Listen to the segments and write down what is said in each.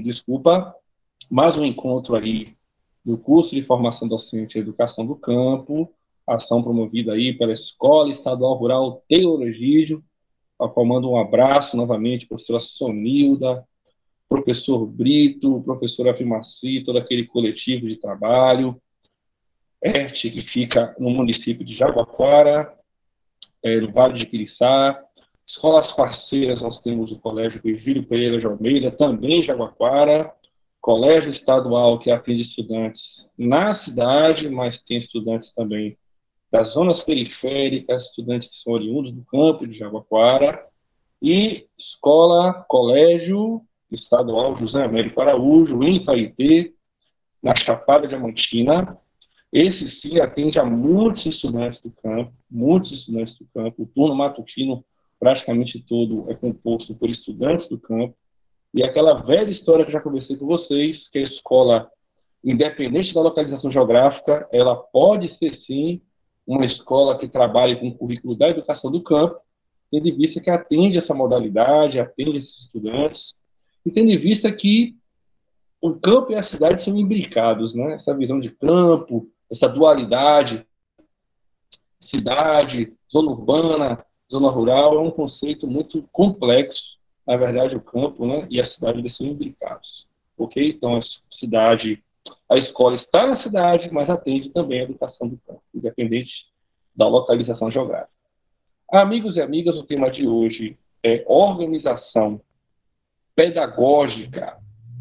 Desculpa, mais um encontro aí do curso de formação docente e educação do campo, ação promovida aí pela Escola Estadual Rural Taylor Egídio, ao qual mando um abraço novamente, professora Sonilda, professor Brito, professora Fimaci, todo aquele coletivo de trabalho, que fica no município de Jaguaquara, no Vale de Quiriçá. Escolas parceiras, nós temos o Colégio Virgílio Pereira de Almeida, também em Jaguaquara, colégio estadual que atende estudantes na cidade, mas tem estudantes também das zonas periféricas, estudantes que são oriundos do campo de Jaguaquara, e colégio estadual José Américo Araújo, em Itaité, na Chapada Diamantina. Esse sim atende a muitos estudantes do campo, O turno matutino praticamente todo é composto por estudantes do campo. E aquela velha história que eu já conversei com vocês, que a escola, independente da localização geográfica, ela pode ser sim uma escola que trabalhe com o currículo da educação do campo, tendo em vista que atende essa modalidade, atende esses estudantes, e tendo em vista que o campo e a cidade são imbricados, né? Essa visão de campo, essa dualidade, cidade, zona urbana, zona rural, é um conceito muito complexo. Na verdade, o campo, né, e a cidade eles são imbricados. Ok? Então, a escola está na cidade, mas atende também a educação do campo, independente da localização geográfica. Amigos e amigas, o tema de hoje é organização pedagógica,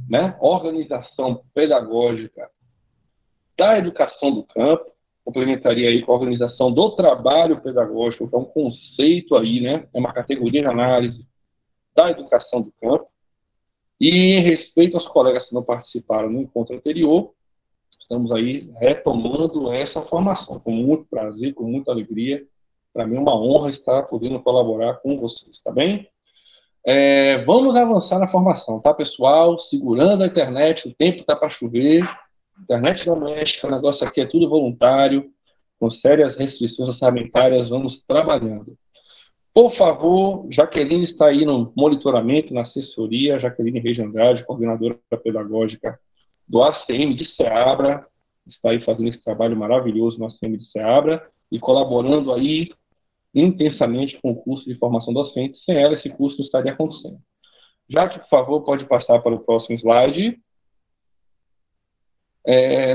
né? Organização pedagógica da educação do campo, complementaria aí com a organização do trabalho pedagógico, que é um conceito aí, né? É uma categoria de análise da educação do campo. E em respeito aos colegas que não participaram no encontro anterior, estamos aí retomando essa formação, com muito prazer, com muita alegria. Para mim é uma honra estar podendo colaborar com vocês, tá bem? Vamos avançar na formação, tá, pessoal? Segurando a internet, o tempo está para chover, internet doméstica, o negócio aqui é tudo voluntário, com sérias restrições orçamentárias, vamos trabalhando. Por favor, Jaqueline está aí no monitoramento, na assessoria, Jaqueline Reis de Andrade, coordenadora pedagógica do ACM de Ceabra, está aí fazendo esse trabalho maravilhoso no ACM de Ceabra e colaborando aí intensamente com o curso de formação docente. Sem ela, esse curso não estaria acontecendo. Jaque, por favor, pode passar para o próximo slide.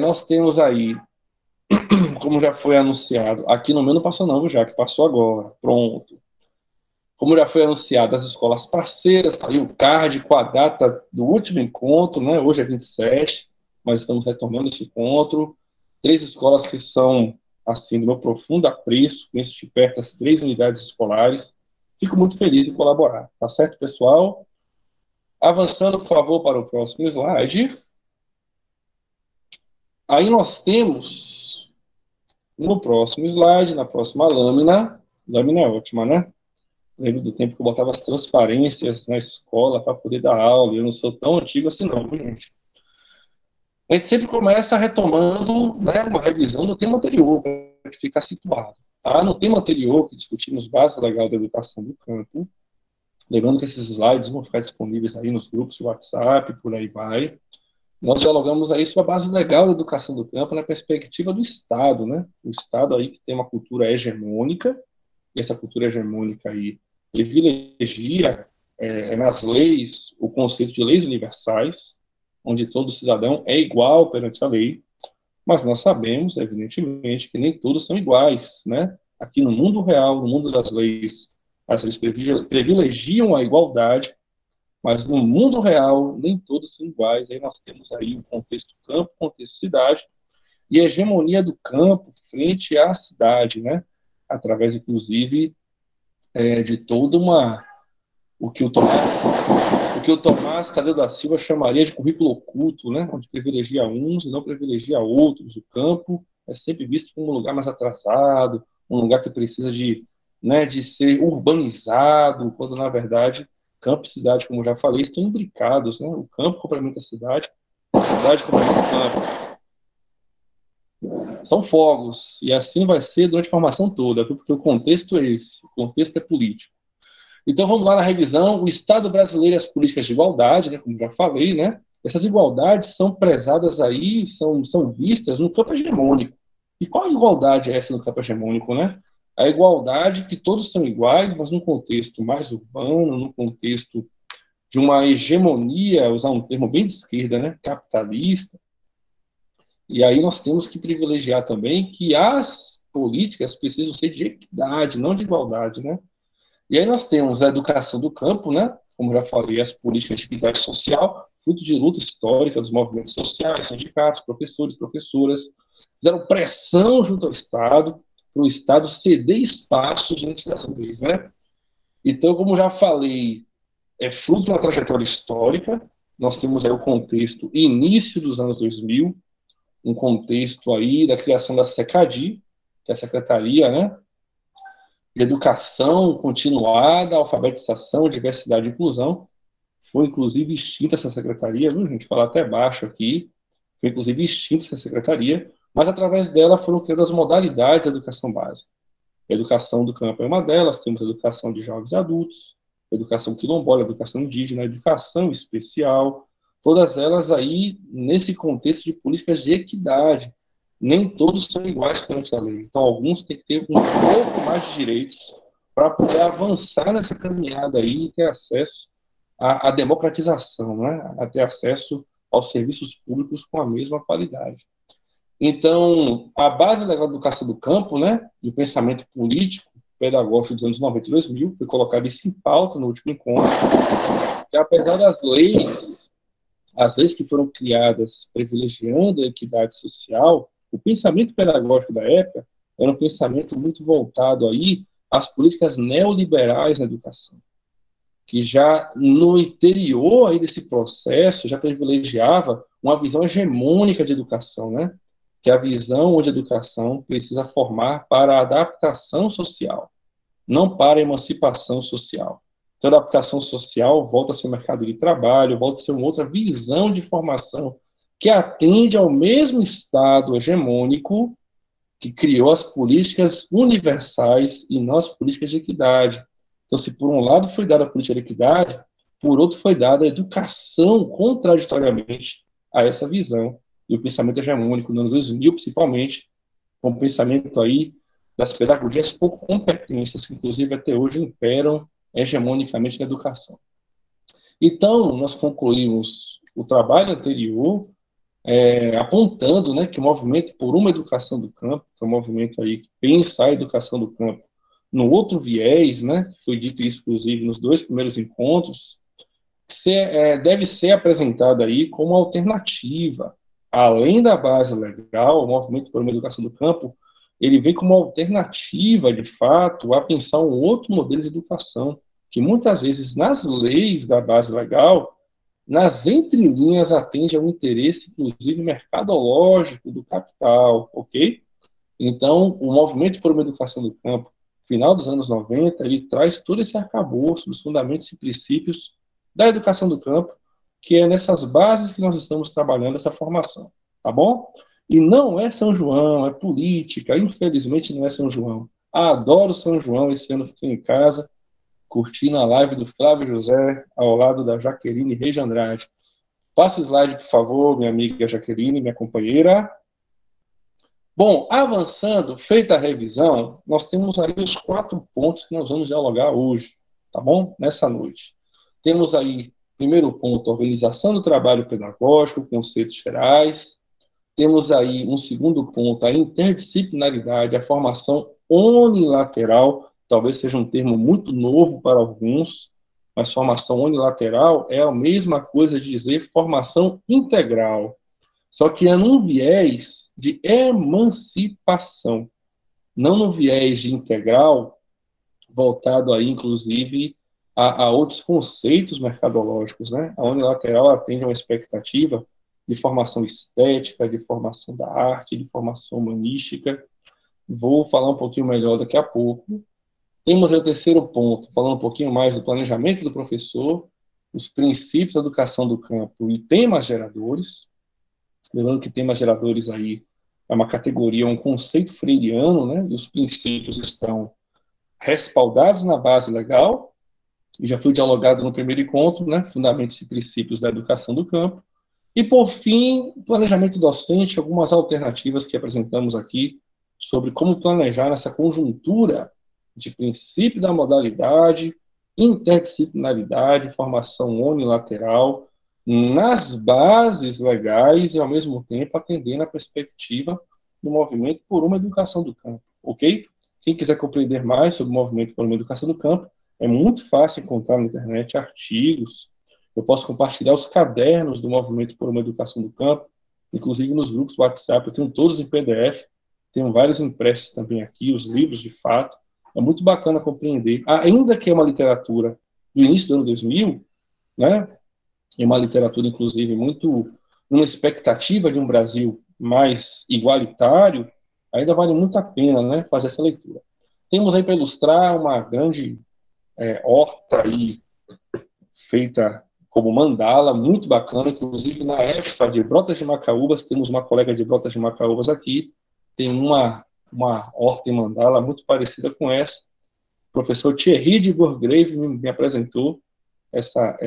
Nós temos aí, como já foi anunciado, aqui no meu não passou não, Jaque, passou agora, pronto. Como já foi anunciado, as escolas parceiras, tá aí o card com a data do último encontro, né? Hoje é 27, mas estamos retomando esse encontro. 3 escolas que são, assim, do meu profundo apreço, conheço de perto as 3 unidades escolares. Fico muito feliz em colaborar, tá certo, pessoal? Avançando, por favor, para o próximo slide. Aí nós temos, no próximo slide, na próxima lâmina é ótima, né? Lembro do tempo que eu botava as transparências na escola para poder dar aula. Eu não sou tão antigo assim, não, gente. A gente sempre começa retomando, né, uma revisão do tema anterior, para ficar situado. Tá? No tema anterior, que discutimos base legal da educação do campo, lembrando que esses slides vão ficar disponíveis aí nos grupos de WhatsApp, por aí vai. Nós dialogamos aí sobre a base legal da educação do campo na perspectiva do Estado, né? O Estado aí que tem uma cultura hegemônica, e essa cultura hegemônica aí privilegia nas leis o conceito de leis universais, onde todo cidadão é igual perante a lei, mas nós sabemos, evidentemente, que nem todos são iguais, né? Aqui no mundo real, no mundo das leis, as leis privilegiam a igualdade, mas no mundo real nem todos são iguais. Aí nós temos aí o contexto campo, contexto cidade, e a hegemonia do campo frente à cidade, né? Através, inclusive, de toda o que o Tomás Tadeu da Silva chamaria de currículo oculto, né? Onde privilegia uns e não privilegia outros. O campo é sempre visto como um lugar mais atrasado, um lugar que precisa de ser urbanizado, quando, na verdade, campo e cidade, como já falei, estão imbricados, né? O campo complementa a cidade complementa o campo. São fogos, e assim vai ser durante a formação toda, viu? Porque o contexto é esse, o contexto é político. Então vamos lá na revisão. O Estado brasileiro e as políticas de igualdade, né, como já falei, né? Essas igualdades são prezadas aí, são vistas no campo hegemônico. E qual igualdade é essa no campo hegemônico, né? A igualdade que todos são iguais, mas num contexto mais urbano, num contexto de uma hegemonia, usar um termo bem de esquerda, né? Capitalista. E aí nós temos que privilegiar também que as políticas precisam ser de equidade, não de igualdade, né? E aí nós temos a educação do campo, né? Como já falei, as políticas de equidade social, fruto de luta histórica dos movimentos sociais, sindicatos, professores, professoras, fizeram pressão junto ao Estado, para o Estado ceder espaço diante das leis, né? Então, como já falei, é fruto de uma trajetória histórica. Nós temos aí o contexto início dos anos 2000, um contexto aí da criação da SECADI, que é a Secretaria, né, de Educação Continuada, Alfabetização, Diversidade e Inclusão. Foi, inclusive, extinta essa secretaria, viu, gente? Falar até baixo aqui. Foi, inclusive, extinta essa secretaria, mas, através dela, foram criadas modalidades da educação básica. A educação do campo é uma delas, temos a educação de jovens e adultos, a educação quilombola, a educação indígena, a educação especial, todas elas aí nesse contexto de políticas de equidade. Nem todos são iguais perante a lei. Então, alguns têm que ter um pouco mais de direitos para poder avançar nessa caminhada aí e ter acesso à democratização, né? A ter acesso aos serviços públicos com a mesma qualidade. Então, a base legal da educação do campo, né, e o pensamento político pedagógico dos anos 90 e 2000 foi colocado isso em pauta no último encontro, que apesar das leis, as leis que foram criadas privilegiando a equidade social, o pensamento pedagógico da época era um pensamento muito voltado aí às políticas neoliberais na educação, que já no interior aí desse processo já privilegiava uma visão hegemônica de educação, né? Que é a visão onde a educação precisa formar para a adaptação social, não para a emancipação social. Então, a adaptação social volta a ser o mercado de trabalho, volta a ser uma outra visão de formação que atende ao mesmo Estado hegemônico que criou as políticas universais e não as políticas de equidade. Então, se por um lado foi dada a política de equidade, por outro foi dada a educação contraditoriamente a essa visão. E o pensamento hegemônico nos anos 2000, principalmente, com o pensamento aí das pedagogias por competências, que inclusive até hoje imperam hegemonicamente na educação. Então, nós concluímos o trabalho anterior apontando, né, que o movimento por uma educação do campo, que é um movimento aí que pensa a educação do campo no outro viés, né, que foi dito isso, inclusive, nos dois primeiros encontros, deve ser apresentado aí como alternativa. Além da base legal, o movimento por uma educação do campo, ele vem como alternativa, de fato, a pensar um outro modelo de educação, que muitas vezes, nas leis da base legal, nas entrelinhas atende ao interesse, inclusive, mercadológico do capital, ok? Então, o movimento por uma educação do campo, final dos anos 90, ele traz todo esse arcabouço dos fundamentos e princípios da educação do campo, que é nessas bases que nós estamos trabalhando essa formação, tá bom? E não é São João, é política, infelizmente não é São João. Adoro São João, esse ano fiquei em casa, curtindo a live do Flávio José, ao lado da Jaqueline Reis de Andrade. Passa o slide, por favor, minha amiga Jaqueline, minha companheira. Bom, avançando, feita a revisão, nós temos aí os 4 pontos que nós vamos dialogar hoje, tá bom? Nessa noite. Temos aí, primeiro ponto, a organização do trabalho pedagógico, conceitos gerais. Temos aí um segundo ponto, a interdisciplinaridade, a formação unilateral, talvez seja um termo muito novo para alguns, mas formação unilateral é a mesma coisa de dizer formação integral, só que é num viés de emancipação, não no viés de integral, voltado aí, inclusive, a outros conceitos mercadológicos, né? A unilateral atende a uma expectativa de formação estética, de formação da arte, de formação humanística. Vou falar um pouquinho melhor daqui a pouco. Temos aí o terceiro ponto, falando um pouquinho mais do planejamento do professor, os princípios da educação do campo e temas geradores. Lembrando que temas geradores aí é uma categoria, um conceito freiriano, né? E os princípios estão respaldados na base legal, e já foi dialogado no primeiro encontro, né? Fundamentos e princípios da educação do campo. E, por fim, planejamento docente, algumas alternativas que apresentamos aqui sobre como planejar nessa conjuntura de princípio da modalidade, interdisciplinaridade, formação unilateral, nas bases legais e, ao mesmo tempo, atendendo a perspectiva do movimento por uma educação do campo, ok? Quem quiser compreender mais sobre o movimento por uma educação do campo, é muito fácil encontrar na internet artigos. Eu posso compartilhar os cadernos do movimento por uma educação do campo, inclusive nos grupos do WhatsApp, eu tenho todos em PDF, tenho vários impressos também aqui, os livros de fato. É muito bacana compreender, ainda que é uma literatura do início do ano 2000, né? É uma literatura, inclusive, muito numa expectativa de um Brasil mais igualitário, ainda vale muito a pena, né, fazer essa leitura. Temos aí para ilustrar uma grande horta aí feita como mandala, muito bacana, inclusive na EFA de Brotas de Macaúbas, temos uma colega de Brotas de Macaúbas aqui, tem uma horta em mandala muito parecida com essa. O professor Thierry de Bourgrave me apresentou essa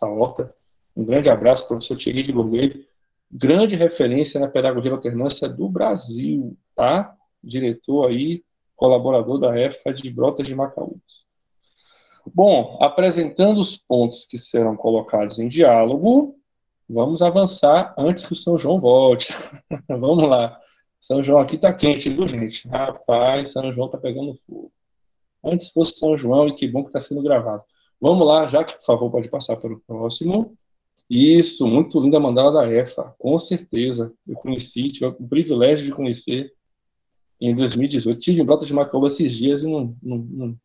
horta. Um grande abraço, professor Thierry de Bourgrave, grande referência na pedagogia da alternância do Brasil, tá? Diretor aí, colaborador da EFA de Brotas de Macaúbas. Bom, apresentando os pontos que serão colocados em diálogo, vamos avançar antes que o São João volte. Vamos lá. São João aqui tá quente, viu, gente? Rapaz, São João tá pegando fogo. Antes fosse São João, e que bom que está sendo gravado. Vamos lá, Jaque, por favor, pode passar para o próximo. Isso, muito linda a mandala da EFA, com certeza. Eu conheci, tive o privilégio de conhecer em 2018. Tive em Brotas de Macaúba esses dias e no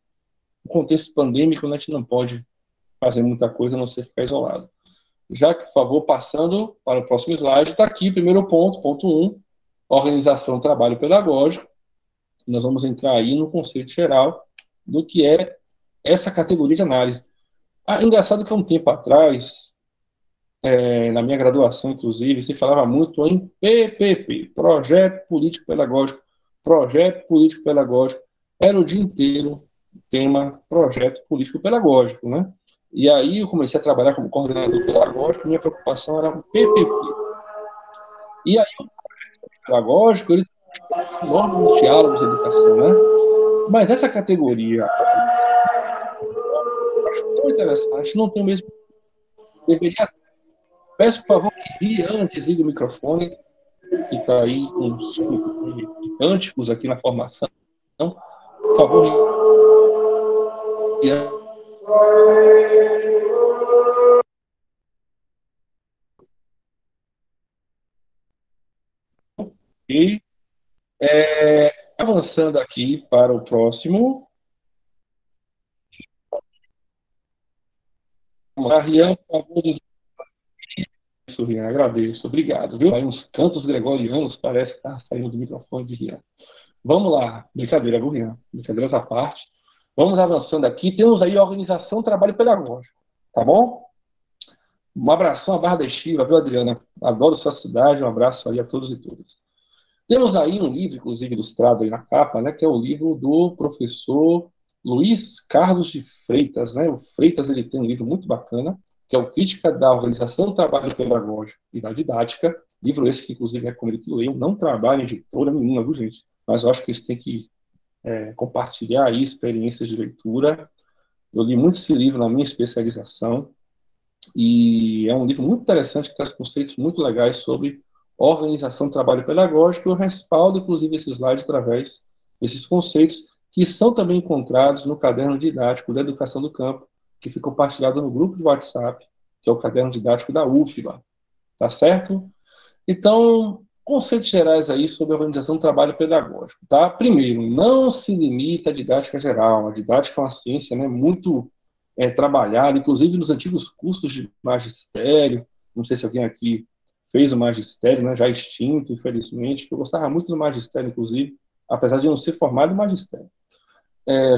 contexto pandêmico a gente não pode fazer muita coisa a não ser ficar isolado. Jaque, por favor, passando para o próximo slide, está aqui o primeiro ponto, ponto 1, organização, trabalho pedagógico. Nós vamos entrar aí no conceito geral do que é essa categoria de análise. Engraçado que há um tempo atrás, na minha graduação, inclusive, se falava muito em PPP, Projeto Político Pedagógico, Projeto Político Pedagógico, era o dia inteiro o tema Projeto Político Pedagógico, né? E aí eu comecei a trabalhar como coordenador pedagógico, minha preocupação era o PPP. E aí o projeto pedagógico, ele tem enormes diálogos de educação, né? Mas essa categoria, eu acho tão interessante, não tem o mesmo... Deveria... Peço, por favor, que Rian desligue o microfone, que está aí com um som de cânticos aqui na formação. Por favor, Rian. E avançando aqui para o próximo. Vamos lá, Rian, por favor, isso, Rian, agradeço, obrigado, viu? Aí uns cantos gregorianos, parece que está saindo do microfone de Rian. Vamos lá, brincadeira, viu, Rian? Brincadeiras à parte. Vamos avançando aqui, temos aí a organização, trabalho pedagógico, tá bom? Um abração à Barra da Estiva, viu, Adriana? Adoro sua cidade, um abraço aí a todos e todas. Temos aí um livro, inclusive, ilustrado aí na capa, né, que é o livro do professor Luiz Carlos de Freitas, né? O Freitas, ele tem um livro muito bacana, que é o Crítica da Organização do Trabalho Pedagógico e da Didática. Livro esse que, inclusive, recomendo que leiam. Não trabalho de editora nenhuma, viu, gente? Mas eu acho que eles têm que compartilhar aí experiências de leitura. Eu li muito esse livro na minha especialização e é um livro muito interessante que traz conceitos muito legais sobre organização do trabalho pedagógico. Eu respaldo, inclusive, esse slide através desses conceitos que são também encontrados no caderno didático da Educação do Campo, que fica compartilhado no grupo de WhatsApp, que é o caderno didático da UFBA. Tá certo? Então, conceitos gerais aí sobre a organização do trabalho pedagógico, tá? Primeiro, não se limita à didática geral. A didática é uma ciência, né, muito trabalhada, inclusive nos antigos cursos de magistério. Não sei se alguém aqui fez o magistério, né, já extinto, infelizmente. Eu gostava muito do magistério, inclusive, apesar de não ser formado em magistério.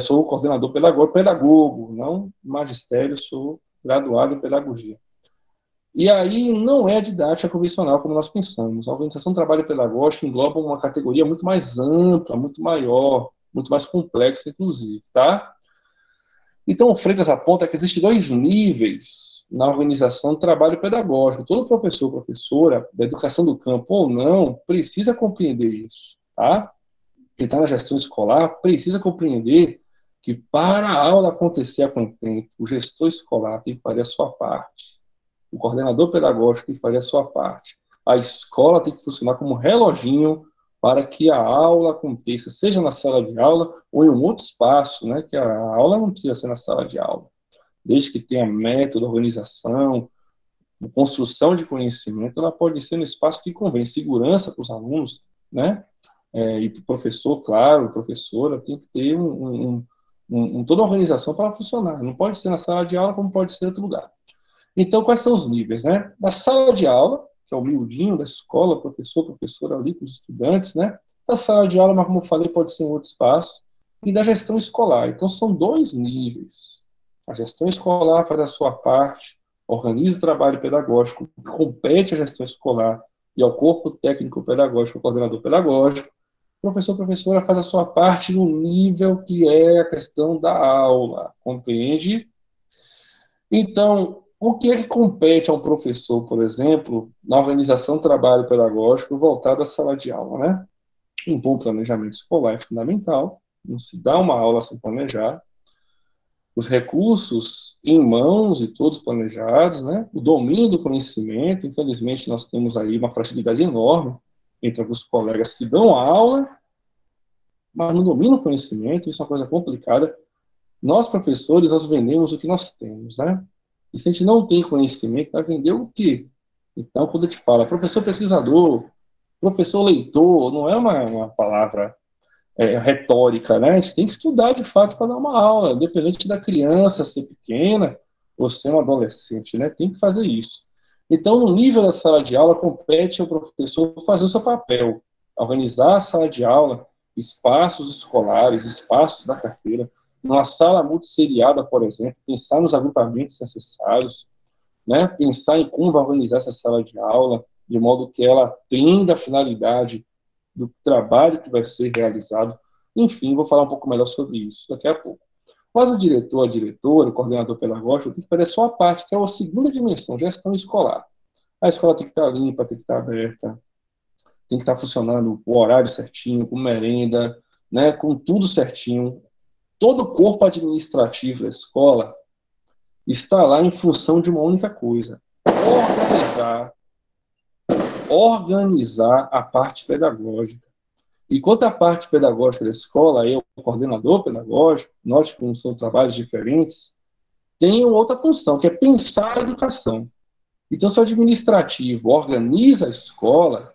Sou coordenador pedagogo, não magistério, sou graduado em pedagogia. E aí não é a didática convencional como nós pensamos. A organização do trabalho pedagógico engloba uma categoria muito mais ampla, muito maior, muito mais complexa, inclusive, tá? Então, o Freitas aponta que existem dois níveis na organização do trabalho pedagógico. Todo professor, professora, da educação do campo ou não, precisa compreender isso, tá? Quem está na gestão escolar precisa compreender que para a aula acontecer a contento, o gestor escolar tem que fazer a sua parte, o coordenador pedagógico tem que fazer a sua parte, a escola tem que funcionar como reloginho para que a aula aconteça, seja na sala de aula ou em um outro espaço, né? Que a aula não precisa ser na sala de aula, desde que tenha método, organização, construção de conhecimento, ela pode ser no espaço que convém, segurança para os alunos, né? E para o professor, claro, professora, tem que ter toda a organização para funcionar. Não pode ser na sala de aula, como pode ser em outro lugar. Então, quais são os níveis, né? Da sala de aula, que é o miudinho da escola, professor, professora ali com os estudantes, né? Da sala de aula, mas como eu falei, pode ser em outro espaço. E da gestão escolar. Então, são dois níveis. A gestão escolar faz a sua parte, organiza o trabalho pedagógico, compete à gestão escolar e ao corpo técnico pedagógico, ao coordenador pedagógico. O professor, professora faz a sua parte no nível que é a questão da aula, compreende? Então, o que é que compete ao professor, por exemplo, na organização do trabalho pedagógico voltado à sala de aula, né? Um bom planejamento escolar é fundamental, não se dá uma aula sem planejar, os recursos em mãos e todos planejados, né? O domínio do conhecimento, infelizmente nós temos aí uma fragilidade enorme entre alguns colegas que dão aula, mas não dominam o conhecimento, isso é uma coisa complicada. Nós, professores, nós vendemos o que nós temos, né? E se a gente não tem conhecimento, vai vender o quê? Então, quando eu te falo professor pesquisador, professor leitor, não é uma palavra retórica, né? A gente tem que estudar de fato para dar uma aula, independente da criança ser pequena ou ser um adolescente, né? Tem que fazer isso. Então, no nível da sala de aula, compete ao professor fazer o seu papel, organizar a sala de aula, espaços escolares, espaços da carteira, numa sala multisseriada, por exemplo, pensar nos agrupamentos necessários, né? Pensar em como vai organizar essa sala de aula, de modo que ela atenda a finalidade do trabalho que vai ser realizado. Enfim, vou falar um pouco melhor sobre isso daqui a pouco. Mas o diretor, a diretora, o coordenador pedagógico tem que fazer a sua parte, que é a segunda dimensão, gestão escolar. A escola tem que estar limpa, tem que estar aberta, tem que estar funcionando o horário certinho, com merenda, né, com tudo certinho. Todo o corpo administrativo da escola está lá em função de uma única coisa: organizar a parte pedagógica. E quanto à parte pedagógica da escola, eu, coordenador pedagógico, note como são trabalhos diferentes, tenho outra função, que é pensar a educação. Então, se o administrativo organiza a escola,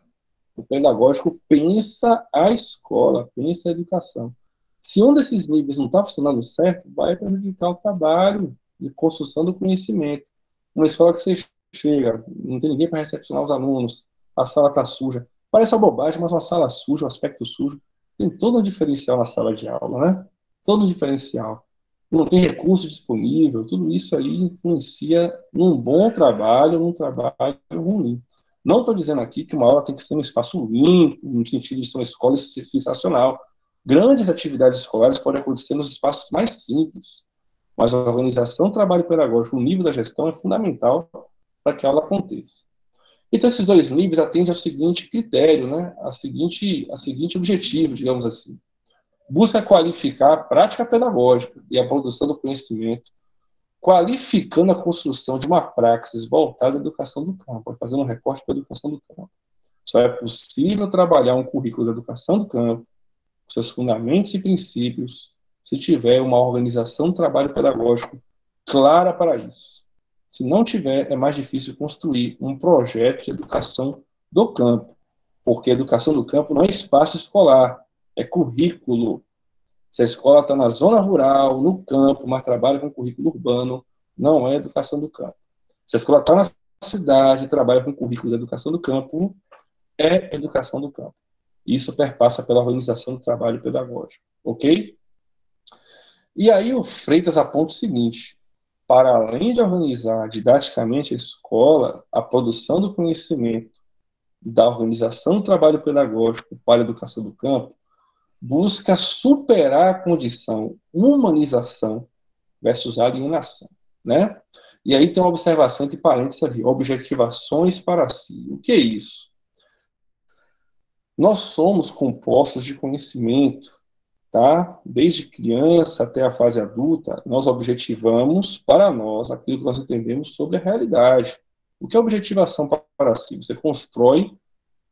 o pedagógico pensa a escola, pensa a educação. Se um desses níveis não está funcionando certo, vai prejudicar o trabalho de construção do conhecimento. Uma escola que você chega, não tem ninguém para recepcionar os alunos, a sala está suja. Parece uma bobagem, mas uma sala suja, um aspecto sujo, tem todo um diferencial na sala de aula, né? Todo um diferencial. Não tem recurso disponível, tudo isso aí influencia num bom trabalho, num trabalho ruim. Não estou dizendo aqui que uma aula tem que ser um espaço limpo, no sentido de ser uma escola sensacional. Grandes atividades escolares podem acontecer nos espaços mais simples, mas a organização do trabalho pedagógico, o nível da gestão é fundamental para que a aula aconteça. Então, esses dois níveis atendem ao seguinte critério, né? a seguinte objetivo, digamos assim. Busca qualificar a prática pedagógica e a produção do conhecimento, qualificando a construção de uma praxis voltada à educação do campo, fazendo um recorte para a educação do campo. Só é possível trabalhar um currículo de educação do campo, seus fundamentos e princípios, se tiver uma organização do trabalho pedagógico clara para isso. Se não tiver, é mais difícil construir um projeto de educação do campo, porque a educação do campo não é espaço escolar, é currículo. Se a escola está na zona rural, no campo, mas trabalha com currículo urbano, não é educação do campo. Se a escola está na cidade, trabalha com currículo de educação do campo, é educação do campo. Isso perpassa pela organização do trabalho pedagógico, ok? E aí o Freitas aponta o seguinte: para além de organizar didaticamente a escola, a produção do conhecimento da organização do trabalho pedagógico para a educação do campo, busca superar a condição humanização, versus alienação, né? E aí tem uma observação entre parênteses ali, objetivações para si. O que é isso? Nós somos compostos de conhecimento, tá? Desde criança até a fase adulta, nós objetivamos para nós aquilo que nós entendemos sobre a realidade. O que é objetivação para si? Você constrói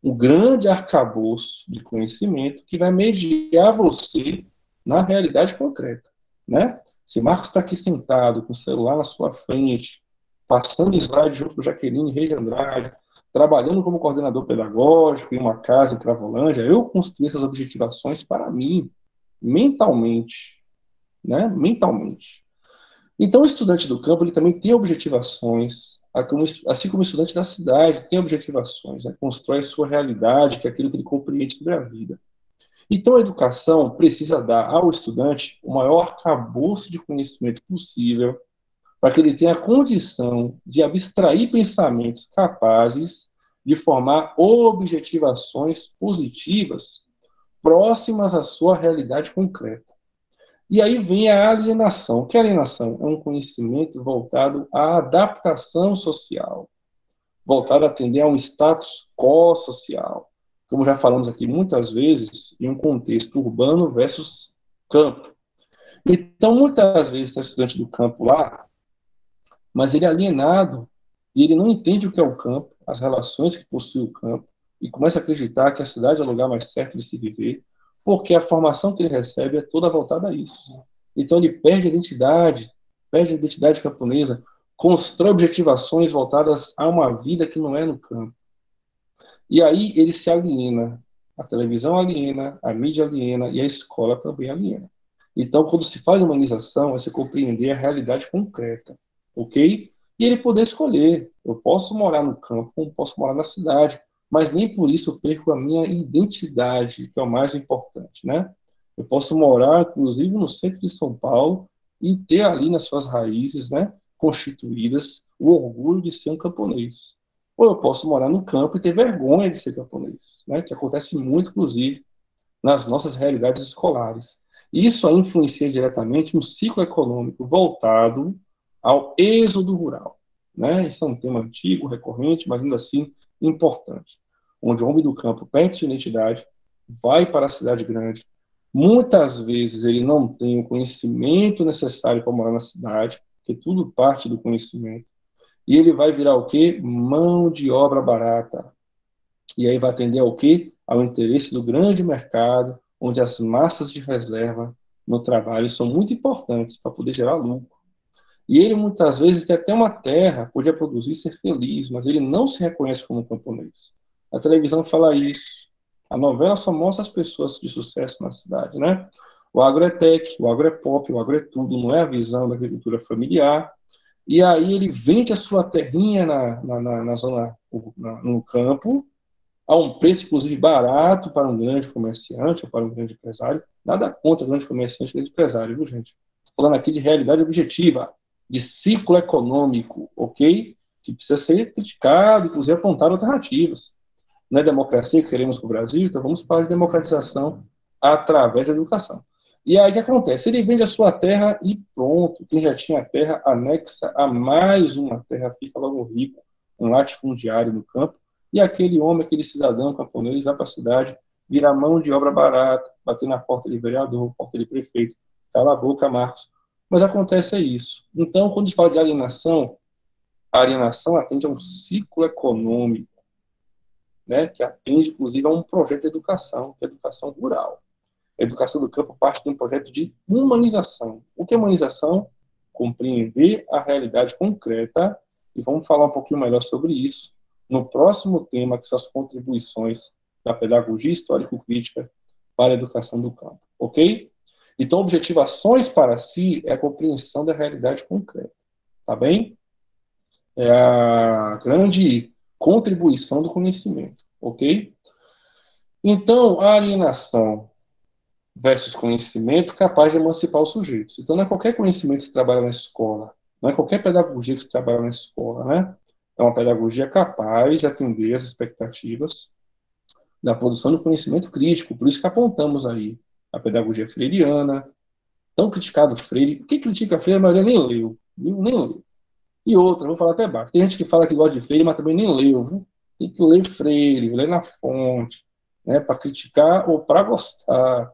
um grande arcabouço de conhecimento que vai mediar você na realidade concreta, né? Se Marcos está aqui sentado com o celular na sua frente, passando slide junto com Jaqueline Reis de Andrade, trabalhando como coordenador pedagógico em uma casa em Cravolândia, eu construí essas objetivações para mim, mentalmente, né? Mentalmente. Então, o estudante do campo ele também tem objetivações, assim como o estudante da cidade tem objetivações, né? Constrói a sua realidade, que é aquilo que ele compreende sobre a vida. Então, a educação precisa dar ao estudante o maior arcabouço de conhecimento possível para que ele tenha a condição de abstrair pensamentos capazes de formar objetivações positivas próximas à sua realidade concreta. E aí vem a alienação. O que é alienação? É um conhecimento voltado à adaptação social, voltado a atender a um status quo social. Como já falamos aqui muitas vezes, em um contexto urbano versus campo. Então, muitas vezes, está estudante do campo lá, mas ele é alienado e ele não entende o que é o campo, as relações que possui o campo, e começa a acreditar que a cidade é o lugar mais certo de se viver, porque a formação que ele recebe é toda voltada a isso. Então ele perde a identidade camponesa, constrói objetivações voltadas a uma vida que não é no campo. E aí ele se aliena. A televisão aliena, a mídia aliena e a escola também aliena. Então, quando se fala em humanização, é se compreender a realidade concreta, ok? E ele poder escolher. Eu posso morar no campo, como posso morar na cidade, mas nem por isso eu perco a minha identidade, que é o mais importante, né? Eu posso morar, inclusive, no centro de São Paulo e ter ali nas suas raízes, né, constituídas, o orgulho de ser um camponês. Ou eu posso morar no campo e ter vergonha de ser camponês, né, que acontece muito, inclusive, nas nossas realidades escolares. Isso aí influencia diretamente no ciclo econômico voltado ao êxodo rural, né? Isso é um tema antigo, recorrente, mas ainda assim importante, onde o homem do campo perde sua identidade, vai para a cidade grande. Muitas vezes ele não tem o conhecimento necessário para morar na cidade, porque tudo parte do conhecimento. E ele vai virar o quê? Mão de obra barata. E aí vai atender ao quê? Ao interesse do grande mercado, onde as massas de reserva no trabalho são muito importantes para poder gerar lucro. E ele muitas vezes tem até uma terra, podia produzir e ser feliz, mas ele não se reconhece como camponês. A televisão fala isso. A novela só mostra as pessoas de sucesso na cidade, né? O agro é tech, o agro é pop, o agro é tudo, não é a visão da agricultura familiar. E aí ele vende a sua terrinha na zona, no campo, a um preço, inclusive, barato para um grande comerciante ou para um grande empresário. Nada contra grande comerciante e grande empresário, viu, gente? Estou falando aqui de realidade objetiva, de ciclo econômico, ok? Que precisa ser criticado, inclusive apontar alternativas. Não é democracia que queremos para o Brasil, então vamos para a democratização através da educação. E aí o que acontece? Ele vende a sua terra e pronto. Quem já tinha terra anexa a mais uma terra fica logo rico, um latifundiário no campo, e aquele homem, aquele cidadão camponês vai para a cidade, vira mão de obra barata, bater na porta de vereador, porta de prefeito, cala a boca, Marcos. Mas acontece isso. Então, quando a gente fala de alienação, a alienação atende a um ciclo econômico, né, que atende, inclusive, a um projeto de educação, que é a educação rural. A educação do campo parte de um projeto de humanização. O que é humanização? Compreender a realidade concreta, e vamos falar um pouquinho melhor sobre isso no próximo tema, que são as contribuições da pedagogia histórico-crítica para a educação do campo, ok? Então, objetivações para si é a compreensão da realidade concreta, tá bem? É a grande contribuição do conhecimento, ok? Então, a alienação versus conhecimento capaz de emancipar os sujeitos. Então, não é qualquer conhecimento que se trabalha na escola, não é qualquer pedagogia que se trabalha na escola, né? É uma pedagogia capaz de atender às expectativas da produção do conhecimento crítico, por isso que apontamos aí a pedagogia freiriana, Tão criticado Freire. Quem critica Freire, a maioria nem leu. Viu? Nem leu. E outra, vou falar até baixo. Tem gente que fala que gosta de Freire, mas também nem leu. Viu? Tem que ler Freire, ler na fonte, né, para criticar ou para gostar.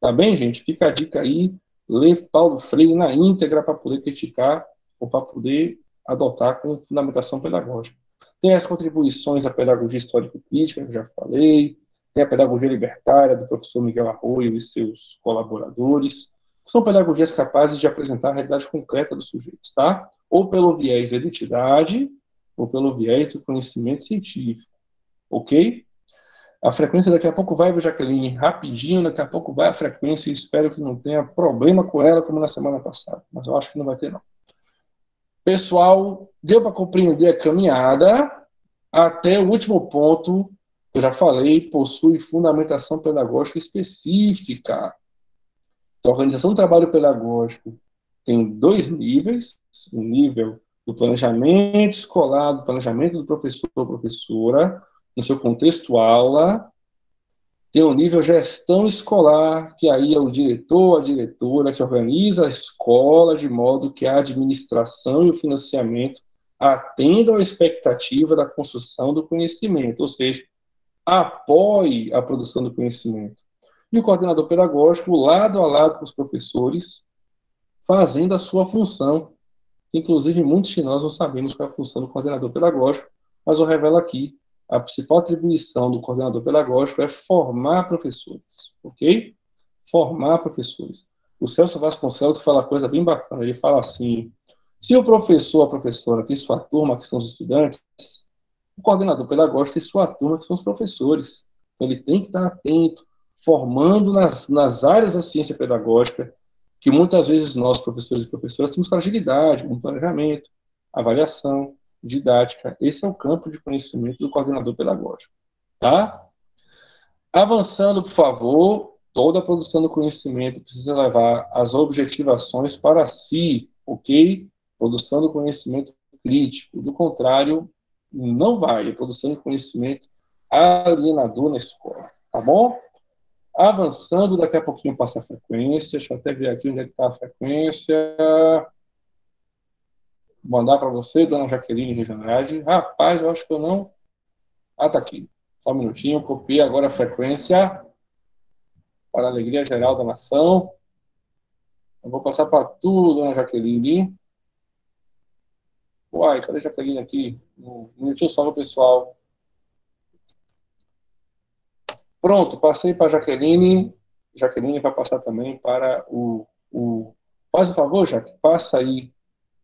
Tá bem, gente? Fica a dica aí. Ler Paulo Freire na íntegra para poder criticar ou para poder adotar com fundamentação pedagógica. Tem as contribuições à pedagogia histórico-crítica, que eu já falei. Tem a pedagogia libertária do professor Miguel Arroio e seus colaboradores. São pedagogias capazes de apresentar a realidade concreta dos sujeitos, tá? Ou pelo viés da identidade, ou pelo viés do conhecimento científico, ok? A frequência daqui a pouco vai, Jaqueline, rapidinho, daqui a pouco vai a frequência e espero que não tenha problema com ela como na semana passada, mas eu acho que não vai ter não. Pessoal, deu para compreender a caminhada até o último ponto, eu já falei, possui fundamentação pedagógica específica. A organização do trabalho pedagógico tem dois níveis, o nível do planejamento escolar, do planejamento do professor ou professora, no seu contexto aula, tem o nível gestão escolar, que aí é o diretor, a diretora, que organiza a escola de modo que a administração e o financiamento atendam à expectativa da construção do conhecimento, ou seja, apoie a produção do conhecimento. E o coordenador pedagógico, lado a lado com os professores, fazendo a sua função. Inclusive, muitos de nós não sabemos qual é a função do coordenador pedagógico, mas eu revelo aqui. A principal atribuição do coordenador pedagógico é formar professores, ok? Formar professores. O Celso Vasconcelos fala uma coisa bem bacana. Ele fala assim: se o professor, a professora, tem sua turma, que são os estudantes, o coordenador pedagógico tem sua turma, que são os professores. Então, ele tem que estar atento, formando nas áreas da ciência pedagógica, que muitas vezes nós, professores e professoras, temos fragilidade, como planejamento, avaliação, didática. Esse é o campo de conhecimento do coordenador pedagógico. Tá? Avançando, por favor, toda a produção do conhecimento precisa levar as objetivações para si, ok? Produção do conhecimento crítico. Do contrário, não vai. A produção de conhecimento alienador na escola. Tá bom? Avançando, daqui a pouquinho passa a frequência. Deixa eu até ver aqui onde é que está a frequência. Vou mandar para você, dona Jaqueline Rejanade. Rapaz, eu acho que eu não... Ah, tá aqui. Só um minutinho. Copiei agora a frequência para a alegria geral da nação. Eu vou passar para tudo, dona Jaqueline. Uai, cadê a Jaqueline aqui? Um minutinho só, meu pessoal. Pronto, passei para a Jaqueline. Jaqueline vai passar também para o... Faz o favor, Jaque, passa aí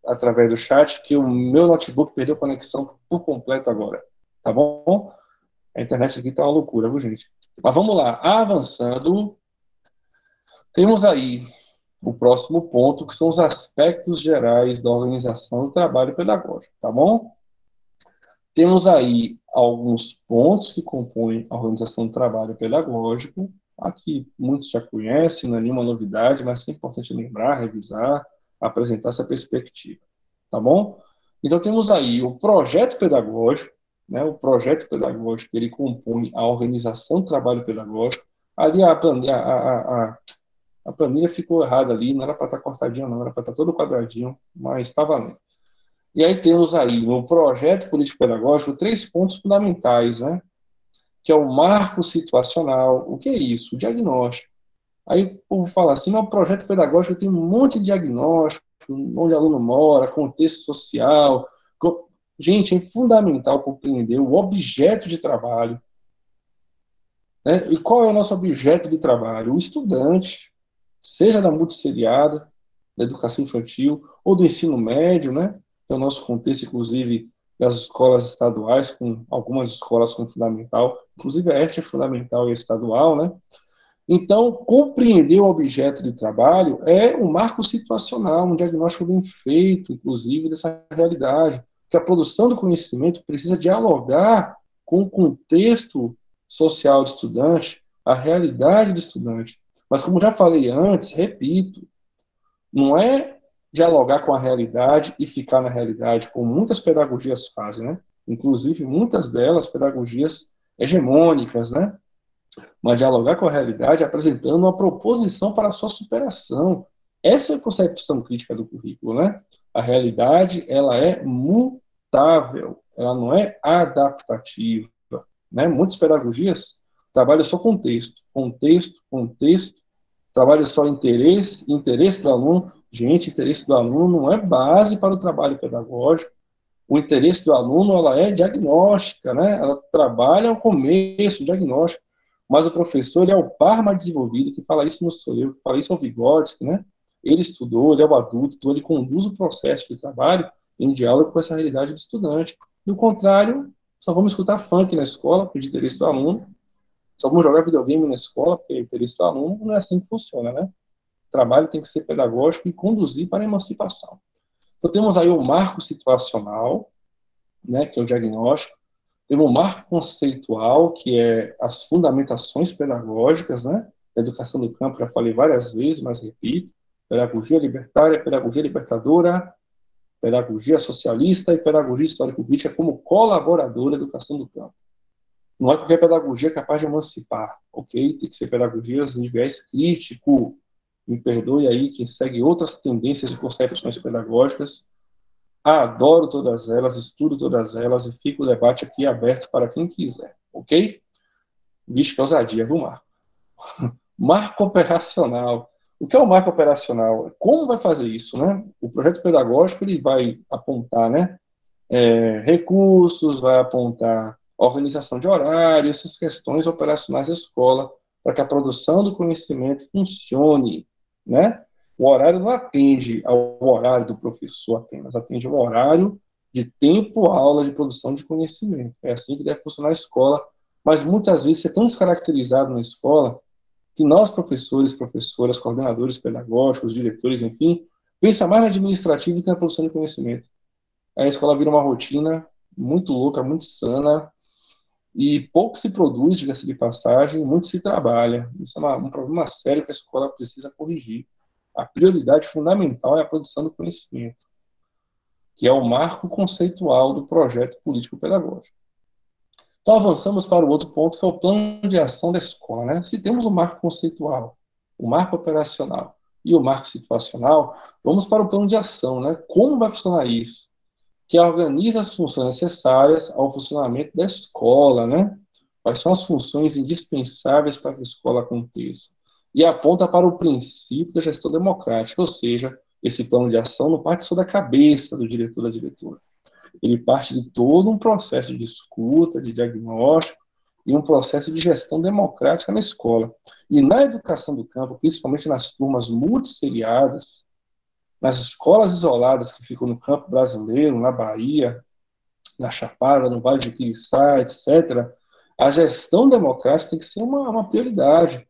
através do chat, que o meu notebook perdeu conexão por completo agora. Tá bom? A internet aqui tá uma loucura, viu, gente? Mas vamos lá. Avançando, temos aí o próximo ponto, que são os aspectos gerais da organização do trabalho pedagógico, tá bom? Temos aí alguns pontos que compõem a organização do trabalho pedagógico. Aqui muitos já conhecem, não é nenhuma novidade, mas é importante lembrar, revisar, apresentar essa perspectiva, tá bom? Então temos aí o projeto pedagógico, né? O projeto pedagógico, ele compõe a organização do trabalho pedagógico. Ali a planilha ficou errada ali, não era para estar cortadinha, não, era para estar todo quadradinho, mas está valendo. E aí temos aí no projeto político-pedagógico três pontos fundamentais, né? Que é o marco situacional. O que é isso? O diagnóstico. Aí o povo fala assim, mas o projeto pedagógico tem um monte de diagnóstico, onde o aluno mora, contexto social. Gente, é fundamental compreender o objeto de trabalho. Né? E qual é o nosso objeto de trabalho? O estudante, seja da multisseriada, da educação infantil, ou do ensino médio, né? Que é o nosso contexto, inclusive, das escolas estaduais, com algumas escolas com fundamental, inclusive a EFT é fundamental e estadual, né? Então, compreender o objeto de trabalho é um marco situacional, um diagnóstico bem feito, inclusive, dessa realidade, que a produção do conhecimento precisa dialogar com o contexto social do estudante, a realidade do estudante. Mas, como já falei antes, repito, não é dialogar com a realidade e ficar na realidade, como muitas pedagogias fazem, né? Inclusive, muitas delas, pedagogias hegemônicas, né? Mas dialogar com a realidade apresentando uma proposição para a sua superação, Essa é a concepção crítica do currículo, né? A realidade, ela é mutável, ela não é adaptativa, né? Muitas pedagogias trabalham só com texto, trabalham só interesse, interesse do aluno. Gente, interesse do aluno não é base para o trabalho pedagógico. O interesse do aluno, ela é diagnóstica, né? Ela trabalha o começo, o diagnóstico. Mas o professor, ele é o par mais desenvolvido, que fala isso não sou eu, que fala isso é o Vygotsky, né? Ele estudou, ele é o adulto, então ele conduz o processo de trabalho em diálogo com essa realidade do estudante. Do contrário, só vamos escutar funk na escola, por interesse do aluno, só vamos jogar videogame na escola, porque é interesse do aluno, não é assim que funciona, né? O trabalho tem que ser pedagógico e conduzir para a emancipação. Então temos aí o marco situacional, né, que é o diagnóstico, temos o marco conceitual, que é as fundamentações pedagógicas, né, a educação do campo, já falei várias vezes, mas repito, pedagogia libertária, pedagogia libertadora, pedagogia socialista e pedagogia histórico-crítica como colaboradora da educação do campo. Não é qualquer pedagogia capaz de emancipar, ok? Tem que ser pedagogias de viés crítico. Me perdoe aí quem segue outras tendências e concepções pedagógicas. Adoro todas elas, estudo todas elas e fica o debate aqui aberto para quem quiser, ok? Vixe, que ousadia, viu, Marco? Marco operacional. O que é o marco operacional? Como vai fazer isso, né? O projeto pedagógico ele vai apontar, né, recursos, vai apontar organização de horário, essas questões operacionais da escola, para que a produção do conhecimento funcione, né? O horário não atende ao horário do professor apenas, atende ao horário de tempo-aula de produção de conhecimento. É assim que deve funcionar a escola, mas muitas vezes é tão descaracterizado na escola que nós, professores, professoras, coordenadores pedagógicos, diretores, enfim, pensa mais na administrativa do que na produção de conhecimento. A escola vira uma rotina muito louca, muito sana, e pouco se produz, diga-se de passagem, muito se trabalha. Isso é um problema sério que a escola precisa corrigir. A prioridade fundamental é a produção do conhecimento, que é o marco conceitual do projeto político-pedagógico. Então, avançamos para o outro ponto, que é o plano de ação da escola, né? Se temos o marco conceitual, o marco operacional e o marco situacional, vamos para o plano de ação, né? Como vai funcionar isso? Que organiza as funções necessárias ao funcionamento da escola, né? Quais são as funções indispensáveis para que a escola aconteça? E aponta para o princípio da gestão democrática, ou seja, esse plano de ação não parte só da cabeça do diretor da diretora. Ele parte de todo um processo de escuta, de diagnóstico e um processo de gestão democrática na escola. E na educação do campo, principalmente nas turmas multisseriadas, nas escolas isoladas que ficam no campo brasileiro, na Bahia, na Chapada, no Vale de Quiriçá, etc., a gestão democrática tem que ser uma prioridade.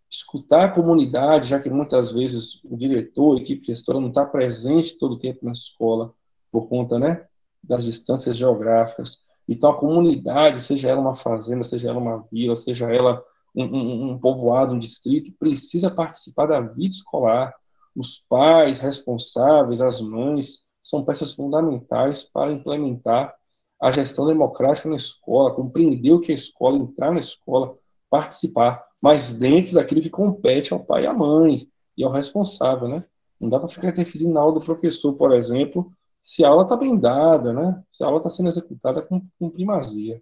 Escutar a comunidade, já que muitas vezes o diretor, a equipe gestora não está presente todo o tempo na escola, por conta, né, das distâncias geográficas. Então, a comunidade, seja ela uma fazenda, seja ela uma vila, seja ela um povoado, um distrito, precisa participar da vida escolar. Os pais responsáveis, as mães, são peças fundamentais para implementar a gestão democrática na escola, compreender o que é a escola, entrar na escola, participar, mas dentro daquilo que compete ao pai e à mãe e ao responsável, né? Não dá para ficar interferindo na aula do professor, por exemplo, se a aula está bem dada, né? Se a aula está sendo executada com primazia.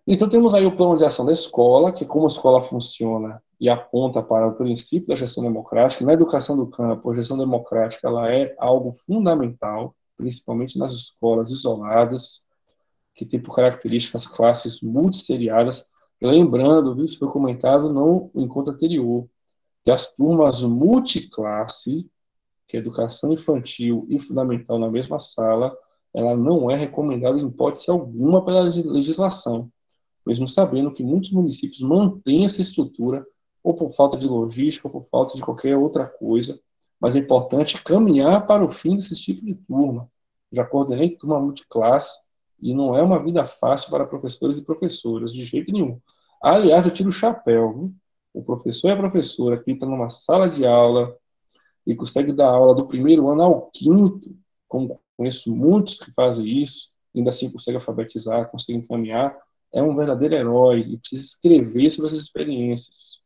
Então temos aí o plano de ação da escola, que é como a escola funciona e aponta para o princípio da gestão democrática. Na educação do campo, a gestão democrática ela é algo fundamental, principalmente nas escolas isoladas, que tem por características classes multisseriadas. Lembrando, viu, isso foi comentado no encontro anterior, que as turmas multiclasse, que é educação infantil e fundamental na mesma sala, ela não é recomendada em hipótese alguma pela legislação, mesmo sabendo que muitos municípios mantêm essa estrutura, ou por falta de logística, ou por falta de qualquer outra coisa, mas é importante caminhar para o fim desse tipo de turma. Já coordenei turma multiclasse, e não é uma vida fácil para professores e professoras, de jeito nenhum. Aliás, eu tiro o chapéu, viu? O professor e a professora que está numa sala de aula e consegue dar aula do primeiro ano ao quinto, como conheço muitos que fazem isso, ainda assim consegue alfabetizar, consegue encaminhar, é um verdadeiro herói e precisa escrever sobre essas experiências.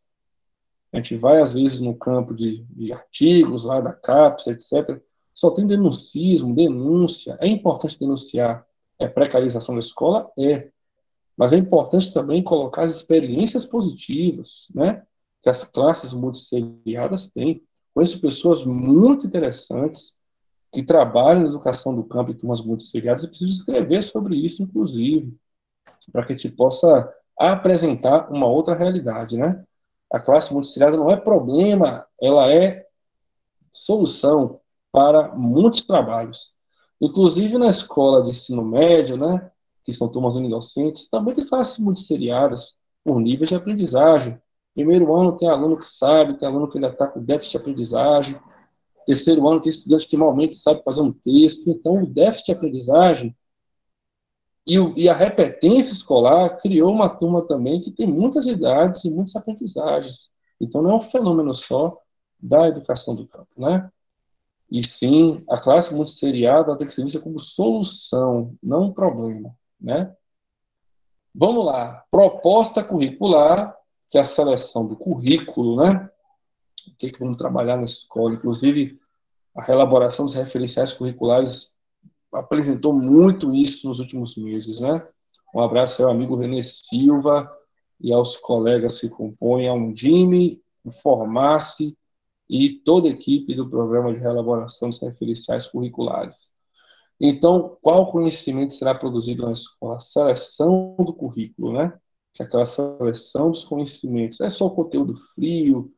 A gente vai, às vezes, no campo de artigos lá da CAPES, etc. Só tem denuncismo, denúncia. É importante denunciar precarização da escola? É. Mas é importante também colocar as experiências positivas, né? Que as classes multisseriadas têm. Conheço pessoas muito interessantes que trabalham na educação do campo em turmas multisseriadas e preciso escrever sobre isso, inclusive, para que a gente possa apresentar uma outra realidade, né? A classe multisseriada não é problema, ela é solução para muitos trabalhos. Inclusive na escola de ensino médio, né, que são turmas unidocentes, também tem classes multisseriadas por níveis de aprendizagem. Primeiro ano tem aluno que sabe, tem aluno que ainda está com déficit de aprendizagem. Terceiro ano tem estudante que normalmente sabe fazer um texto. Então, o déficit de aprendizagem e a repetência escolar criou uma turma também que tem muitas idades e muitas aprendizagens. Então, não é um fenômeno só da educação do campo, né? E sim, a classe multisseriada tem que ser vista como solução, não um problema, né? Vamos lá. Proposta curricular, que é a seleção do currículo, né? O que vamos trabalhar na escola. Inclusive, a reelaboração dos referenciais curriculares apresentou muito isso nos últimos meses, né? Um abraço ao amigo Renê Silva e aos colegas que compõem a Undime, o Formace e toda a equipe do programa de reelaboração dos referenciais curriculares. Então, qual conhecimento será produzido na escola? A seleção do currículo, né? Que é aquela seleção dos conhecimentos. É só o conteúdo frio?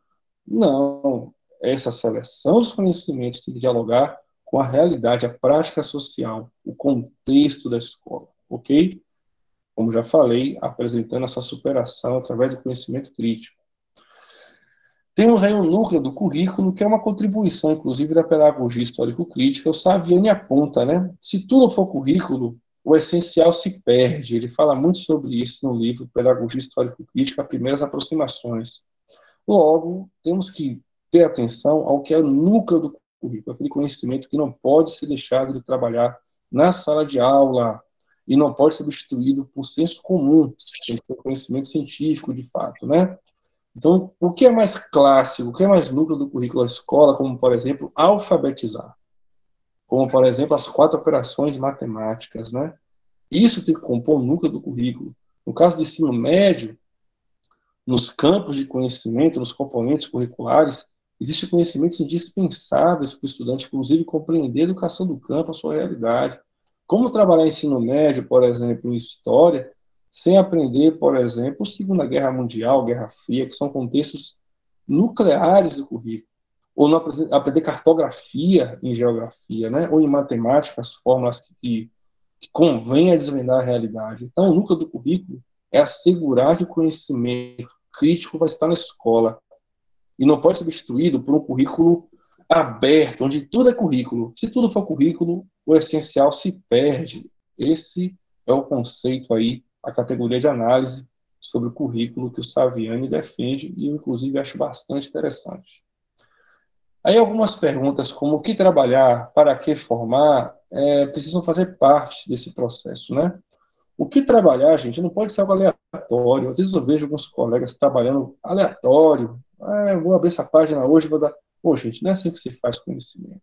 Não. Essa seleção dos conhecimentos tem que dialogar com a realidade, a prática social, o contexto da escola, ok? Como já falei, apresentando essa superação através do conhecimento crítico. Temos aí o núcleo do currículo, que é uma contribuição, inclusive, da pedagogia histórico-crítica. O Saviani aponta, né? Se tudo for currículo, o essencial se perde. Ele fala muito sobre isso no livro Pedagogia Histórico-Crítica, Primeiras Aproximações. Logo, temos que ter atenção ao que é o núcleo do currículo, aquele conhecimento que não pode ser deixado de trabalhar na sala de aula e não pode ser substituído por senso comum, tem que ser conhecimento científico, de fato, né? Então, o que é mais clássico, o que é mais núcleo do currículo da escola, como, por exemplo, alfabetizar, como, por exemplo, as 4 operações matemáticas, né? Isso tem que compor o núcleo do currículo. No caso do ensino médio, nos campos de conhecimento, nos componentes curriculares, existem conhecimentos indispensáveis para o estudante, inclusive compreender a educação do campo, a sua realidade. Como trabalhar ensino médio, por exemplo, em história, sem aprender, por exemplo, Segunda Guerra Mundial, Guerra Fria, que são contextos nucleares do currículo. Ou não aprender cartografia em geografia, né? Ou em matemática, as fórmulas que convém a desvendar a realidade. Então, o núcleo do currículo é assegurar que o conhecimento crítico vai estar na escola e não pode ser substituído por um currículo aberto, onde tudo é currículo. Se tudo for currículo, o essencial se perde. Esse é o conceito aí, a categoria de análise sobre o currículo que o Saviani defende e eu, inclusive, acho bastante interessante. Aí algumas perguntas como o que trabalhar, para que formar, precisam fazer parte desse processo, né? O que trabalhar, gente, não pode ser algo aleatório. Às vezes eu vejo alguns colegas trabalhando aleatório. Ah, eu vou abrir essa página hoje, vou dar. Pô, gente, não é assim que se faz conhecimento.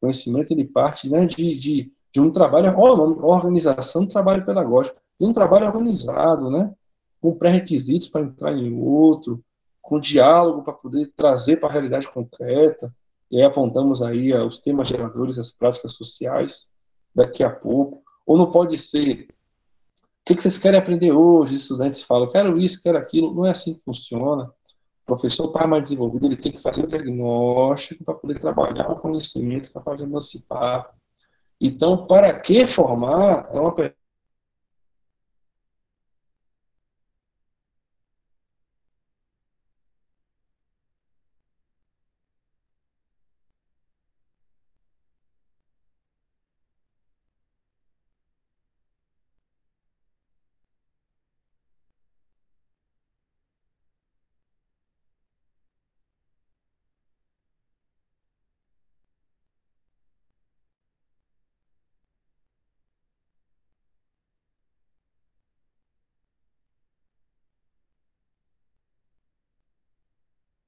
Conhecimento, ele parte, né, de um trabalho, ó, o nome, organização do trabalho pedagógico, de um trabalho organizado, né, com pré-requisitos para entrar em outro, com diálogo para poder trazer para a realidade concreta. E aí apontamos aí os temas geradores, as práticas sociais, daqui a pouco. Ou não pode ser que vocês querem aprender hoje? Os estudantes falam, quero isso, quero aquilo. Não é assim que funciona. O professor está mais desenvolvido, ele tem que fazer o diagnóstico para poder trabalhar o conhecimento, para poder emancipar. Então, para que formar é uma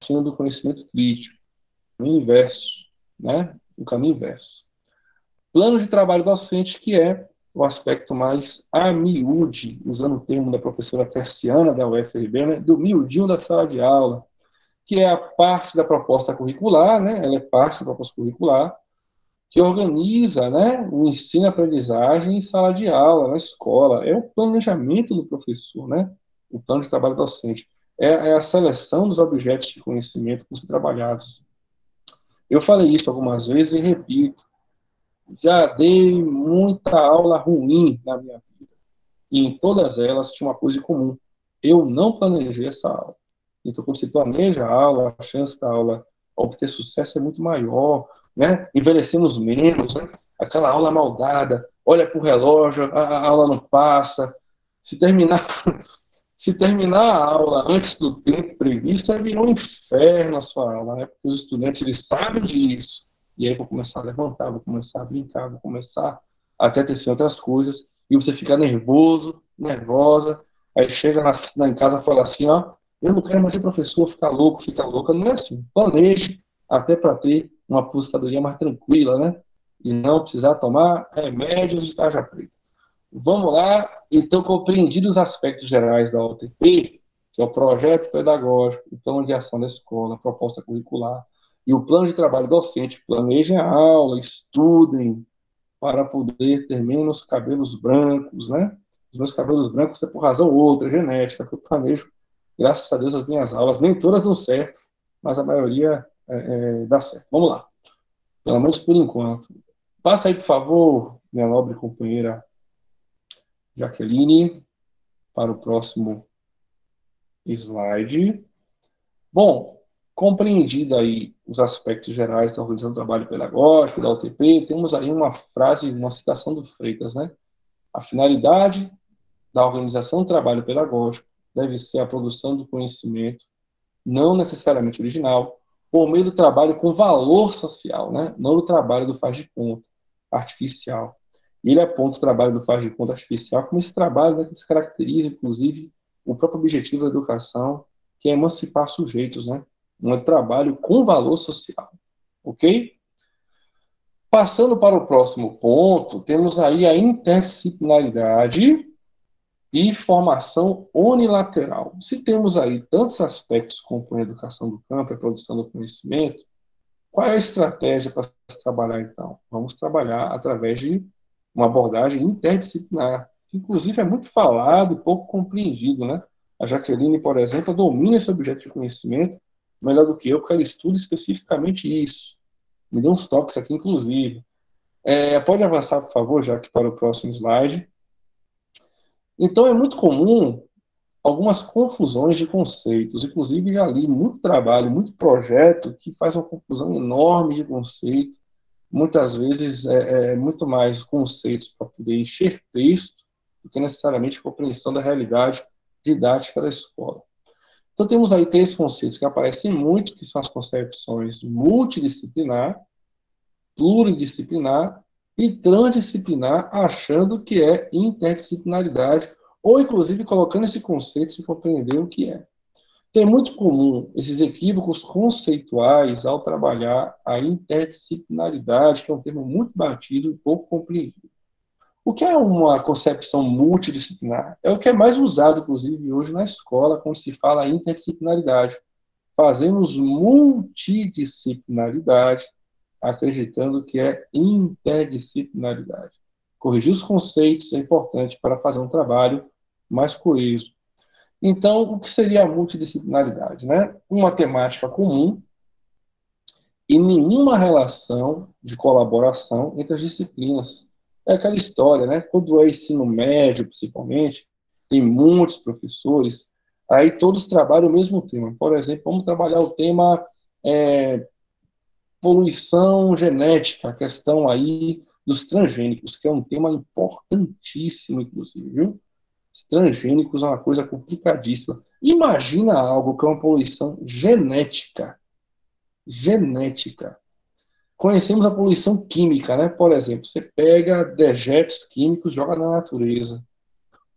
do conhecimento crítico, caminho inverso, né? O caminho inverso. Plano de trabalho docente, que é o aspecto mais a miúde, usando o termo da professora Terciana da UFRB, né? Do miudinho da sala de aula, que é a parte da proposta curricular, né? Ela é parte da proposta curricular, que organiza, né, o ensino-aprendizagem em sala de aula, na escola. É o planejamento do professor, né? O plano de trabalho docente. É a seleção dos objetos de conhecimento que ser trabalhados. Eu falei isso algumas vezes e repito. Já dei muita aula ruim na minha vida. E em todas elas tinha uma coisa em comum. Eu não planejei essa aula. Então, quando você planeja a aula, a chance da aula obter sucesso é muito maior, né? Envelhecemos menos, né? Aquela aula maldada, olha para o relógio, a aula não passa. Se terminar, se terminar a aula antes do tempo previsto, aí virou um inferno a sua aula, né? Porque os estudantes, eles sabem disso. E aí vou começar a levantar, vou começar a brincar, vou começar até ter outras coisas. E você fica nervoso, nervosa. Aí chega em casa e fala assim, ó, eu não quero mais ser professor, ficar louco, fica louca. Não é assim. Planeje até para ter uma aposentadoria mais tranquila, né? E não precisar tomar remédios de tarja preta. Vamos lá, então, compreendidos os aspectos gerais da OTP, que é o projeto pedagógico, o plano de ação da escola, a proposta curricular e o plano de trabalho docente, planejem a aula, estudem para poder ter menos cabelos brancos, né? Os meus cabelos brancos é por razão ou outra, genética, que eu planejo, graças a Deus, as minhas aulas, nem todas dão certo, mas a maioria dá certo. Vamos lá, pelo menos por enquanto. Passa aí, por favor, minha nobre companheira Jaqueline, para o próximo slide. Bom, compreendido aí os aspectos gerais da organização do trabalho pedagógico, da UTP, temos aí uma frase, uma citação do Freitas, né? A finalidade da organização do trabalho pedagógico deve ser a produção do conhecimento, não necessariamente original, por meio do trabalho com valor social, né? Não do trabalho do faz de conta artificial. E ele aponta o trabalho do faz de conta artificial como esse trabalho, né, que descaracteriza, inclusive, o próprio objetivo da educação, que é emancipar sujeitos, né? Um trabalho com valor social, ok? Passando para o próximo ponto, temos aí a interdisciplinaridade e formação unilateral. Se temos aí tantos aspectos como a educação do campo, a produção do conhecimento, qual é a estratégia para se trabalhar, então? Vamos trabalhar através de uma abordagem interdisciplinar, que inclusive é muito falado e pouco compreendido, né? A Jaqueline, por exemplo, domina esse objeto de conhecimento melhor do que eu, porque ela estuda especificamente isso. Me deu uns toques aqui, inclusive. Pode avançar, por favor, já que para o próximo slide. Então, é muito comum algumas confusões de conceitos. Inclusive, já li muito trabalho, muito projeto que faz uma confusão enorme de conceito. Muitas vezes muito mais conceitos para poder encher texto do que necessariamente compreensão da realidade didática da escola. Então, temos aí três conceitos que aparecem muito, que são as concepções multidisciplinar, pluridisciplinar e transdisciplinar, achando que é interdisciplinaridade, ou inclusive colocando esse conceito sem compreender o que é. Então, é muito comum esses equívocos conceituais ao trabalhar a interdisciplinaridade, que é um termo muito batido e pouco compreendido. O que é uma concepção multidisciplinar? É o que é mais usado, inclusive, hoje na escola, quando se fala interdisciplinaridade. Fazemos multidisciplinaridade acreditando que é interdisciplinaridade. Corrigir os conceitos é importante para fazer um trabalho mais coeso. Então, o que seria a multidisciplinaridade? Né? Uma temática comum e nenhuma relação de colaboração entre as disciplinas. É aquela história, né? Quando é ensino médio, principalmente, tem muitos professores, aí todos trabalham o mesmo tema. Por exemplo, vamos trabalhar o tema poluição genética, a questão aí dos transgênicos, que é um tema importantíssimo, inclusive, viu? Os transgênicos é uma coisa complicadíssima. Imagina algo que é uma poluição genética. Genética. Conhecemos a poluição química, né? Por exemplo, você pega dejetos químicos, joga na natureza,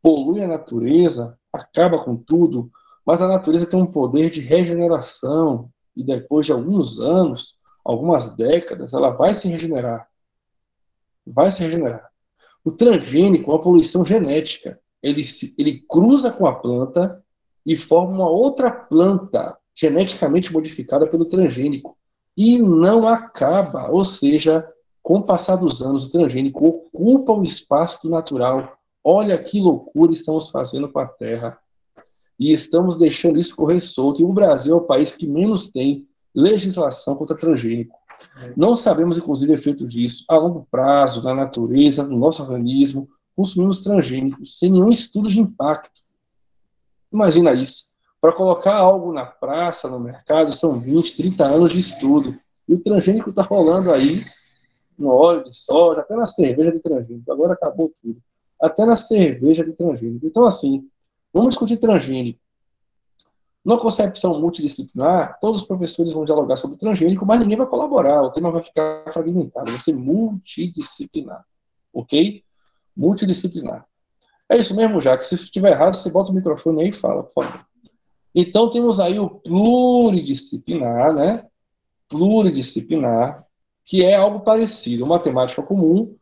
polui a natureza, acaba com tudo, mas a natureza tem um poder de regeneração. e depois de alguns anos, algumas décadas, ela vai se regenerar. Vai se regenerar. O transgênico é uma poluição genética. Ele cruza com a planta e forma uma outra planta geneticamente modificada pelo transgênico. E não acaba. Ou seja, com o passar dos anos, o transgênico ocupa o espaço do natural. Olha que loucura estamos fazendo com a Terra. E estamos deixando isso correr solto. E o Brasil é o país que menos tem legislação contra transgênico. Não sabemos, inclusive, o efeito disso a longo prazo, na natureza, no nosso organismo, consumimos transgênicos, sem nenhum estudo de impacto. Imagina isso. Para colocar algo na praça, no mercado, são 20, 30 anos de estudo. E o transgênico está rolando aí, no óleo de soja, até na cerveja de transgênico. Agora acabou tudo. Até na cerveja de transgênico. Então, assim, vamos discutir transgênico. Na concepção multidisciplinar, todos os professores vão dialogar sobre o transgênico, mas ninguém vai colaborar, o tema vai ficar fragmentado, vai ser multidisciplinar. Ok? Multidisciplinar. É isso mesmo, Jaque. Se estiver errado, você bota o microfone aí e fala, por favor. Então, temos aí o pluridisciplinar, né? Pluridisciplinar, que é algo parecido, uma temática comum,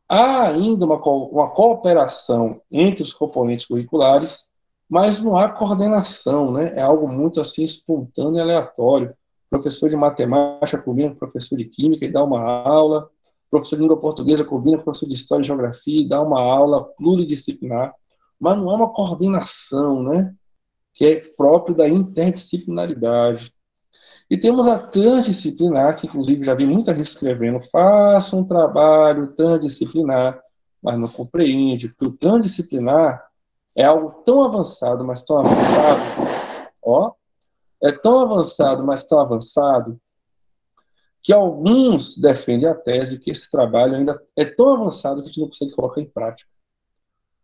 há ainda uma cooperação entre os componentes curriculares, mas não há coordenação, né? É algo muito assim espontâneo e aleatório. O professor de matemática combina com o professor de química e dá uma aula, o professor de língua portuguesa combina com o professor de história e geografia e dá uma aula pluridisciplinar, mas não há uma coordenação, né? Que é próprio da interdisciplinaridade. E temos a transdisciplinar, que inclusive já vi muita gente escrevendo, faça um trabalho transdisciplinar, mas não compreende, porque o transdisciplinar é algo tão avançado, mas tão avançado, ó, é tão avançado, mas tão avançado, que alguns defendem a tese que esse trabalho ainda é tão avançado que a gente não consegue colocar em prática.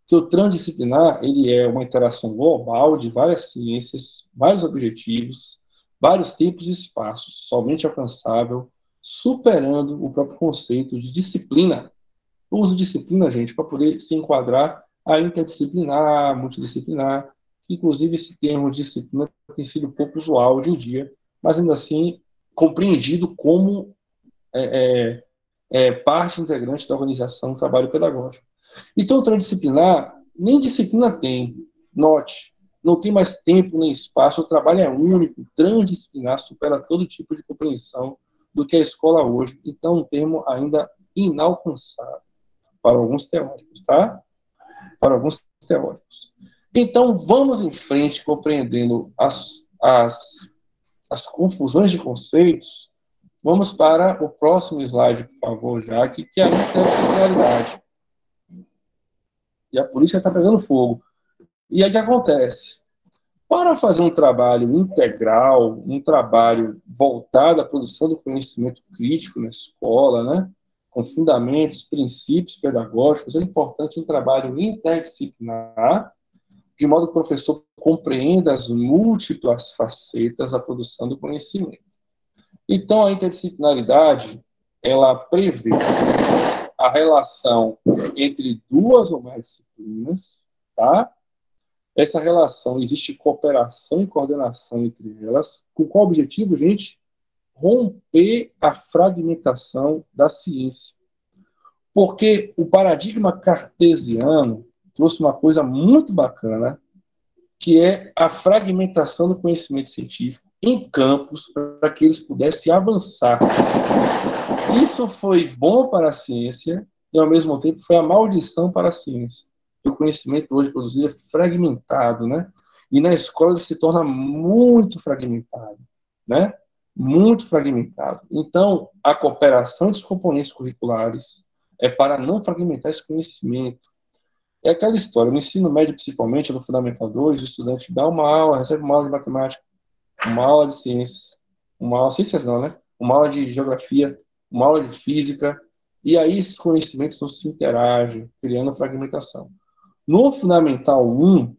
Que o transdisciplinar, ele é uma interação global de várias ciências, vários objetivos, vários tempos e espaços, somente alcançável, superando o próprio conceito de disciplina. Eu uso disciplina, gente, para poder se enquadrar a interdisciplinar, multidisciplinar, que inclusive esse termo disciplina tem sido pouco usual hoje em dia, mas ainda assim compreendido como parte integrante da organização do trabalho pedagógico. Então, o transdisciplinar, nem disciplina tem. Note, não tem mais tempo nem espaço, o trabalho é único, transdisciplinar, supera todo tipo de compreensão do que é a escola hoje. Então, um termo ainda inalcançável para alguns teóricos, tá? Para alguns teóricos. Então, vamos em frente, compreendendo as confusões de conceitos. Vamos para o próximo slide, por favor, Jaque, que é a interdisciplinaridade. E a polícia está pegando fogo. E aí o que acontece? Para fazer um trabalho integral, um trabalho voltado à produção do conhecimento crítico na escola, né, com fundamentos, princípios pedagógicos, é importante um trabalho interdisciplinar, de modo que o professor compreenda as múltiplas facetas da produção do conhecimento. Então, a interdisciplinaridade, ela prevê a relação entre duas ou mais disciplinas, tá? Essa relação, existe cooperação e coordenação entre elas. Com qual objetivo, gente? Romper a fragmentação da ciência. Porque o paradigma cartesiano trouxe uma coisa muito bacana, que é a fragmentação do conhecimento científico em campos para que eles pudessem avançar. Isso foi bom para a ciência e, ao mesmo tempo, foi a maldição para a ciência. O conhecimento hoje produzido é fragmentado, né? E na escola ele se torna muito fragmentado, né? Muito fragmentado. Então, a cooperação dos componentes curriculares é para não fragmentar esse conhecimento. É aquela história, no ensino médio, principalmente, no Fundamental 2, o estudante dá uma aula, recebe uma aula de matemática, uma aula de ciências, uma aula, ciências não, né? Uma aula de geografia, uma aula de física, e aí esses conhecimentos não se interagem, criando fragmentação. No Fundamental 1,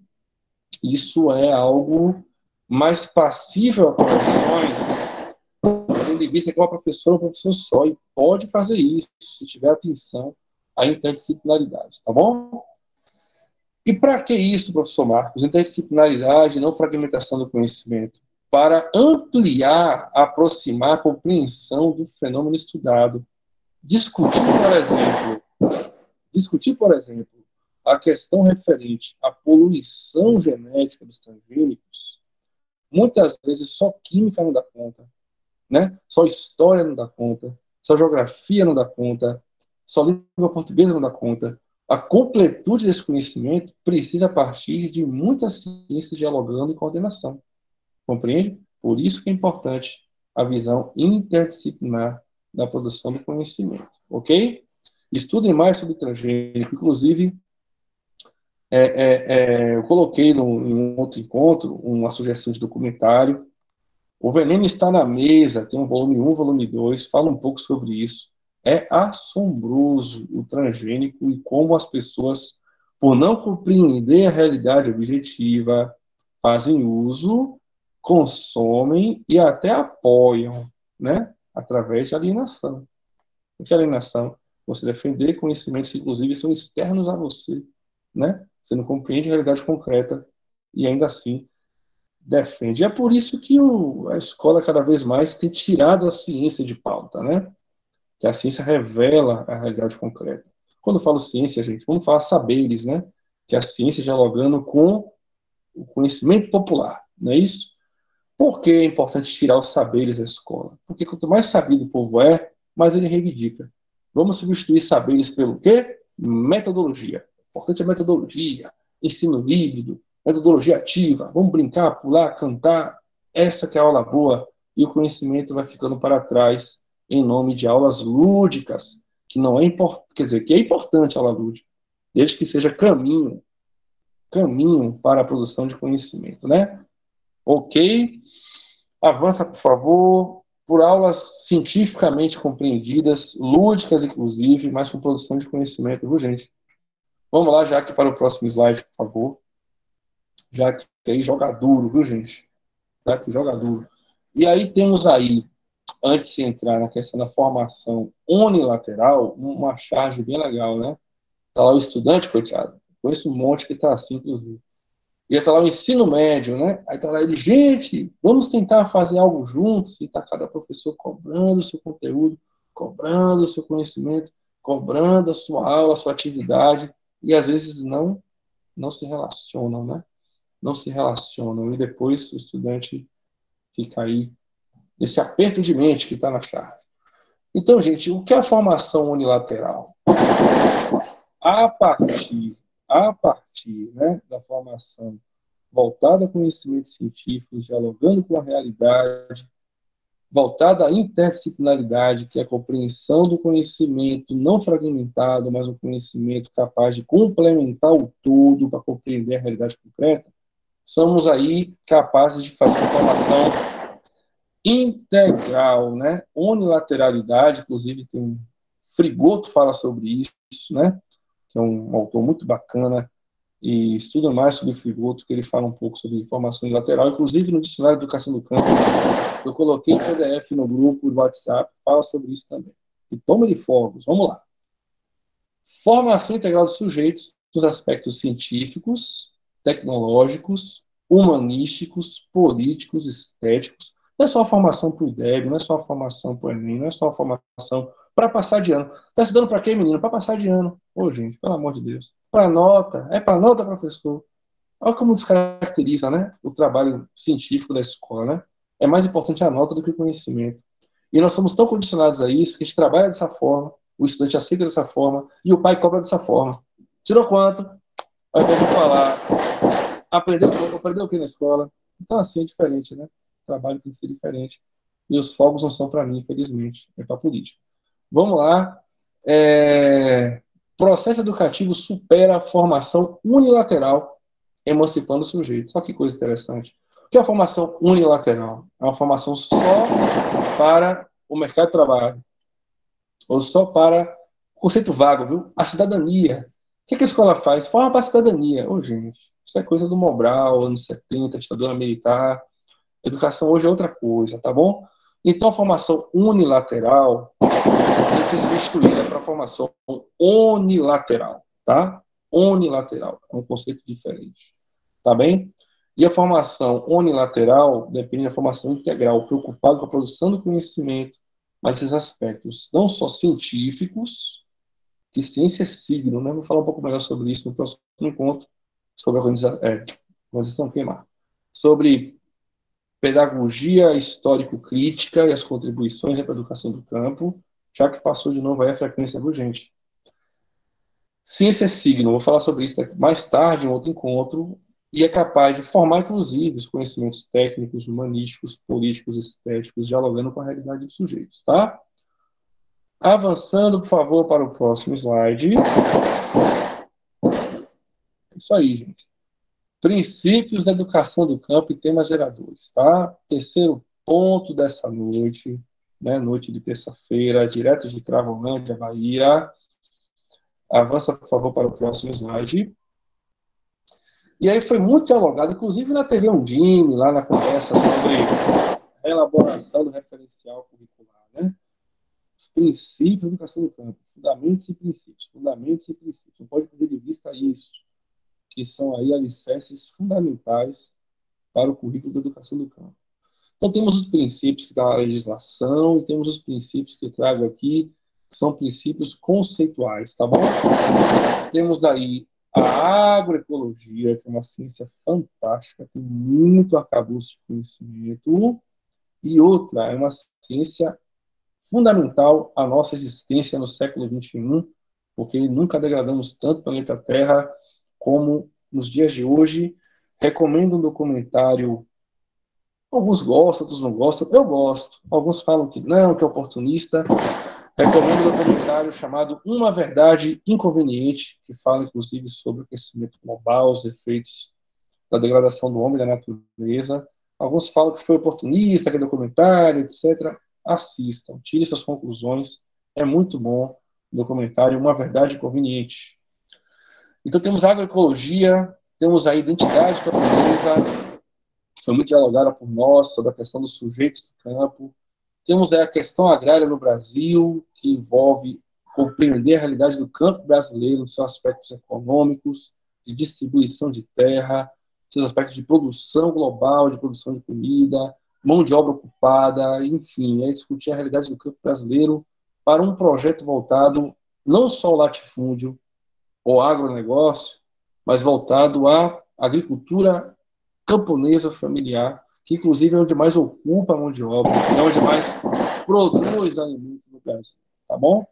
isso é algo mais passível a correções, tendo em vista que uma professora é um professor só, e pode fazer isso, se tiver atenção à interdisciplinaridade, tá bom? E para que isso, professor Marcos? Interdisciplinaridade, não fragmentação do conhecimento. para ampliar, aproximar a compreensão do fenômeno estudado. Discutir, por exemplo, a questão referente à poluição genética dos transgênicos, muitas vezes só química não dá conta, né? Só história não dá conta, só geografia não dá conta, só língua portuguesa não dá conta. A completude desse conhecimento precisa partir de muitas ciências dialogando e coordenação. Compreende? Por isso que é importante a visão interdisciplinar da produção do conhecimento. Ok? Estudem mais sobre transgênico. Inclusive, eu coloquei em um outro encontro uma sugestão de documentário. O Veneno Está na Mesa, tem um volume 1, volume 2, fala um pouco sobre isso. É assombroso o transgênico e como as pessoas, por não compreender a realidade objetiva, fazem uso, consomem e até apoiam, né? Através de alienação. O que é alienação? Você defender conhecimentos que, inclusive, são externos a você, né? Você não compreende a realidade concreta e ainda assim defende. E é por isso que a escola cada vez mais tem tirado a ciência de pauta, né? Que a ciência revela a realidade concreta. Quando eu falo ciência, gente, vamos falar saberes, né? Que é a ciência dialogando com o conhecimento popular, não é isso? Por que é importante tirar os saberes da escola? Porque quanto mais sabido o povo é, mais ele reivindica. Vamos substituir saberes pelo quê? Metodologia. O importante é metodologia, ensino híbrido, metodologia ativa. Vamos brincar, pular, cantar. Essa que é a aula boa. E o conhecimento vai ficando para trás em nome de aulas lúdicas, que não é importante, quer dizer, que é importante a aula lúdica, desde que seja caminho para a produção de conhecimento, né? Ok? Avança, por favor, por aulas cientificamente compreendidas, lúdicas, inclusive, mas com produção de conhecimento, viu, gente? Vamos lá, já que para o próximo slide, por favor. Já que aí joga duro, viu, gente? Já que joga duro. E aí temos aí, antes de entrar na questão da formação unilateral, uma charge bem legal, né? Tá lá o estudante, coitado. Conheço um monte que tá assim, inclusive. E está lá o ensino médio, né? Aí está lá ele, gente, vamos tentar fazer algo juntos. E está cada professor cobrando o seu conteúdo, cobrando o seu conhecimento, cobrando a sua aula, a sua atividade. E às vezes não se relacionam, né? Não se relacionam. E depois o estudante fica aí nesse aperto de mente que está na chave. Então, gente, o que é a formação unilateral? A partir, né, da formação voltada a conhecimentos científicos, dialogando com a realidade, voltada à interdisciplinaridade, que é a compreensão do conhecimento não fragmentado, mas um conhecimento capaz de complementar o todo para compreender a realidade concreta, somos aí capazes de fazer uma formação integral, né? Unilateralidade, inclusive tem um Frigoto fala sobre isso, né? Que é um autor muito bacana e estuda mais sobre o Frigoto, que ele fala um pouco sobre formação unilateral, inclusive no Dicionário de Educação do Campo, eu coloquei em PDF no grupo do WhatsApp, fala sobre isso também. E toma de fogos, vamos lá. Formação integral dos sujeitos nos aspectos científicos, tecnológicos, humanísticos, políticos, estéticos. Não é só a formação para o IDEB, não é só a formação para o Enem, não é só a formação para passar de ano. Está estudando para quê, menino? Para passar de ano. Ô, gente, pelo amor de Deus. Para nota. É para nota, professor. Olha como descaracteriza, né, o trabalho científico da escola, né? É mais importante a nota do que o conhecimento. E nós somos tão condicionados a isso que a gente trabalha dessa forma, o estudante aceita dessa forma e o pai cobra dessa forma. Tirou quanto? Ao invés de falar, aprendeu o que na escola? Então, assim, é diferente, né? O trabalho tem que ser diferente. E os fogos não são para mim, infelizmente. É para a política. Vamos lá. Processo educativo supera a formação unilateral, emancipando o sujeito. Só que coisa interessante. O que é a formação unilateral? É uma formação só para o mercado de trabalho. Ou só para o conceito vago, viu? A cidadania. O que a escola faz? Forma para a cidadania. Ô, gente, isso é coisa do Mobral, anos 70, ditadura militar. Educação hoje é outra coisa, tá bom? Então, a formação unilateral tem que ser substituída para a formação unilateral, tá? Unilateral. É um conceito diferente. Tá bem? E a formação unilateral depende da formação integral, preocupado com a produção do conhecimento, mas esses aspectos não só científicos, que ciência é signo, né? Vou falar um pouco melhor sobre isso no próximo encontro, sobre a organização queimar, sobre pedagogia histórico-crítica e as contribuições para a educação do campo, já que passou de novo aí a frequência urgente. Ciência é signo, vou falar sobre isso mais tarde, em outro encontro, e é capaz de formar, inclusive, os conhecimentos técnicos, humanísticos, políticos, estéticos, dialogando com a realidade dos sujeitos, tá? Avançando, por favor, para o próximo slide. É isso aí, gente. Princípios da educação do campo e temas geradores, tá? Terceiro ponto dessa noite, né? Noite de terça-feira, direto de Cravolândia, Bahia. Avança, por favor, para o próximo slide. E aí foi muito dialogado, inclusive na TV Undime, lá na conversa sobre a elaboração do referencial curricular, né? Os princípios da educação do campo, fundamentos e princípios, fundamentos e princípios. Não pode perder de vista isso, que são aí alicerces fundamentais para o currículo da educação do campo. Então temos os princípios que está na legislação e temos os princípios que eu trago aqui, que são princípios conceituais, tá bom? Temos aí a agroecologia, que é uma ciência fantástica, tem muito arcabouço de conhecimento, e outra é uma ciência fundamental à nossa existência no século XXI, porque nunca degradamos tanto o planeta Terra como nos dias de hoje. Recomendo um documentário. Alguns gostam, outros não gostam. Eu gosto. Alguns falam que não, que é oportunista. Recomendo um documentário chamado Uma Verdade Inconveniente, que fala, inclusive, sobre o aquecimento global, os efeitos da degradação do homem e da natureza. Alguns falam que foi oportunista, que é documentário, etc. Assistam, tirem suas conclusões. É muito bom o documentário Uma Verdade Inconveniente. Então, temos a agroecologia, temos a identidade camponesa, que foi muito dialogada por nós, sobre a questão dos sujeitos do campo. Temos a questão agrária no Brasil, que envolve compreender a realidade do campo brasileiro, nos seus aspectos econômicos, de distribuição de terra, seus aspectos de produção global, de produção de comida, mão de obra ocupada, enfim, é discutir a realidade do campo brasileiro para um projeto voltado não só ao latifúndio ou agronegócio, mas voltado à agricultura camponesa familiar, que inclusive é onde mais ocupa a mão de obra, é onde mais produz alimento no Brasil, tá bom?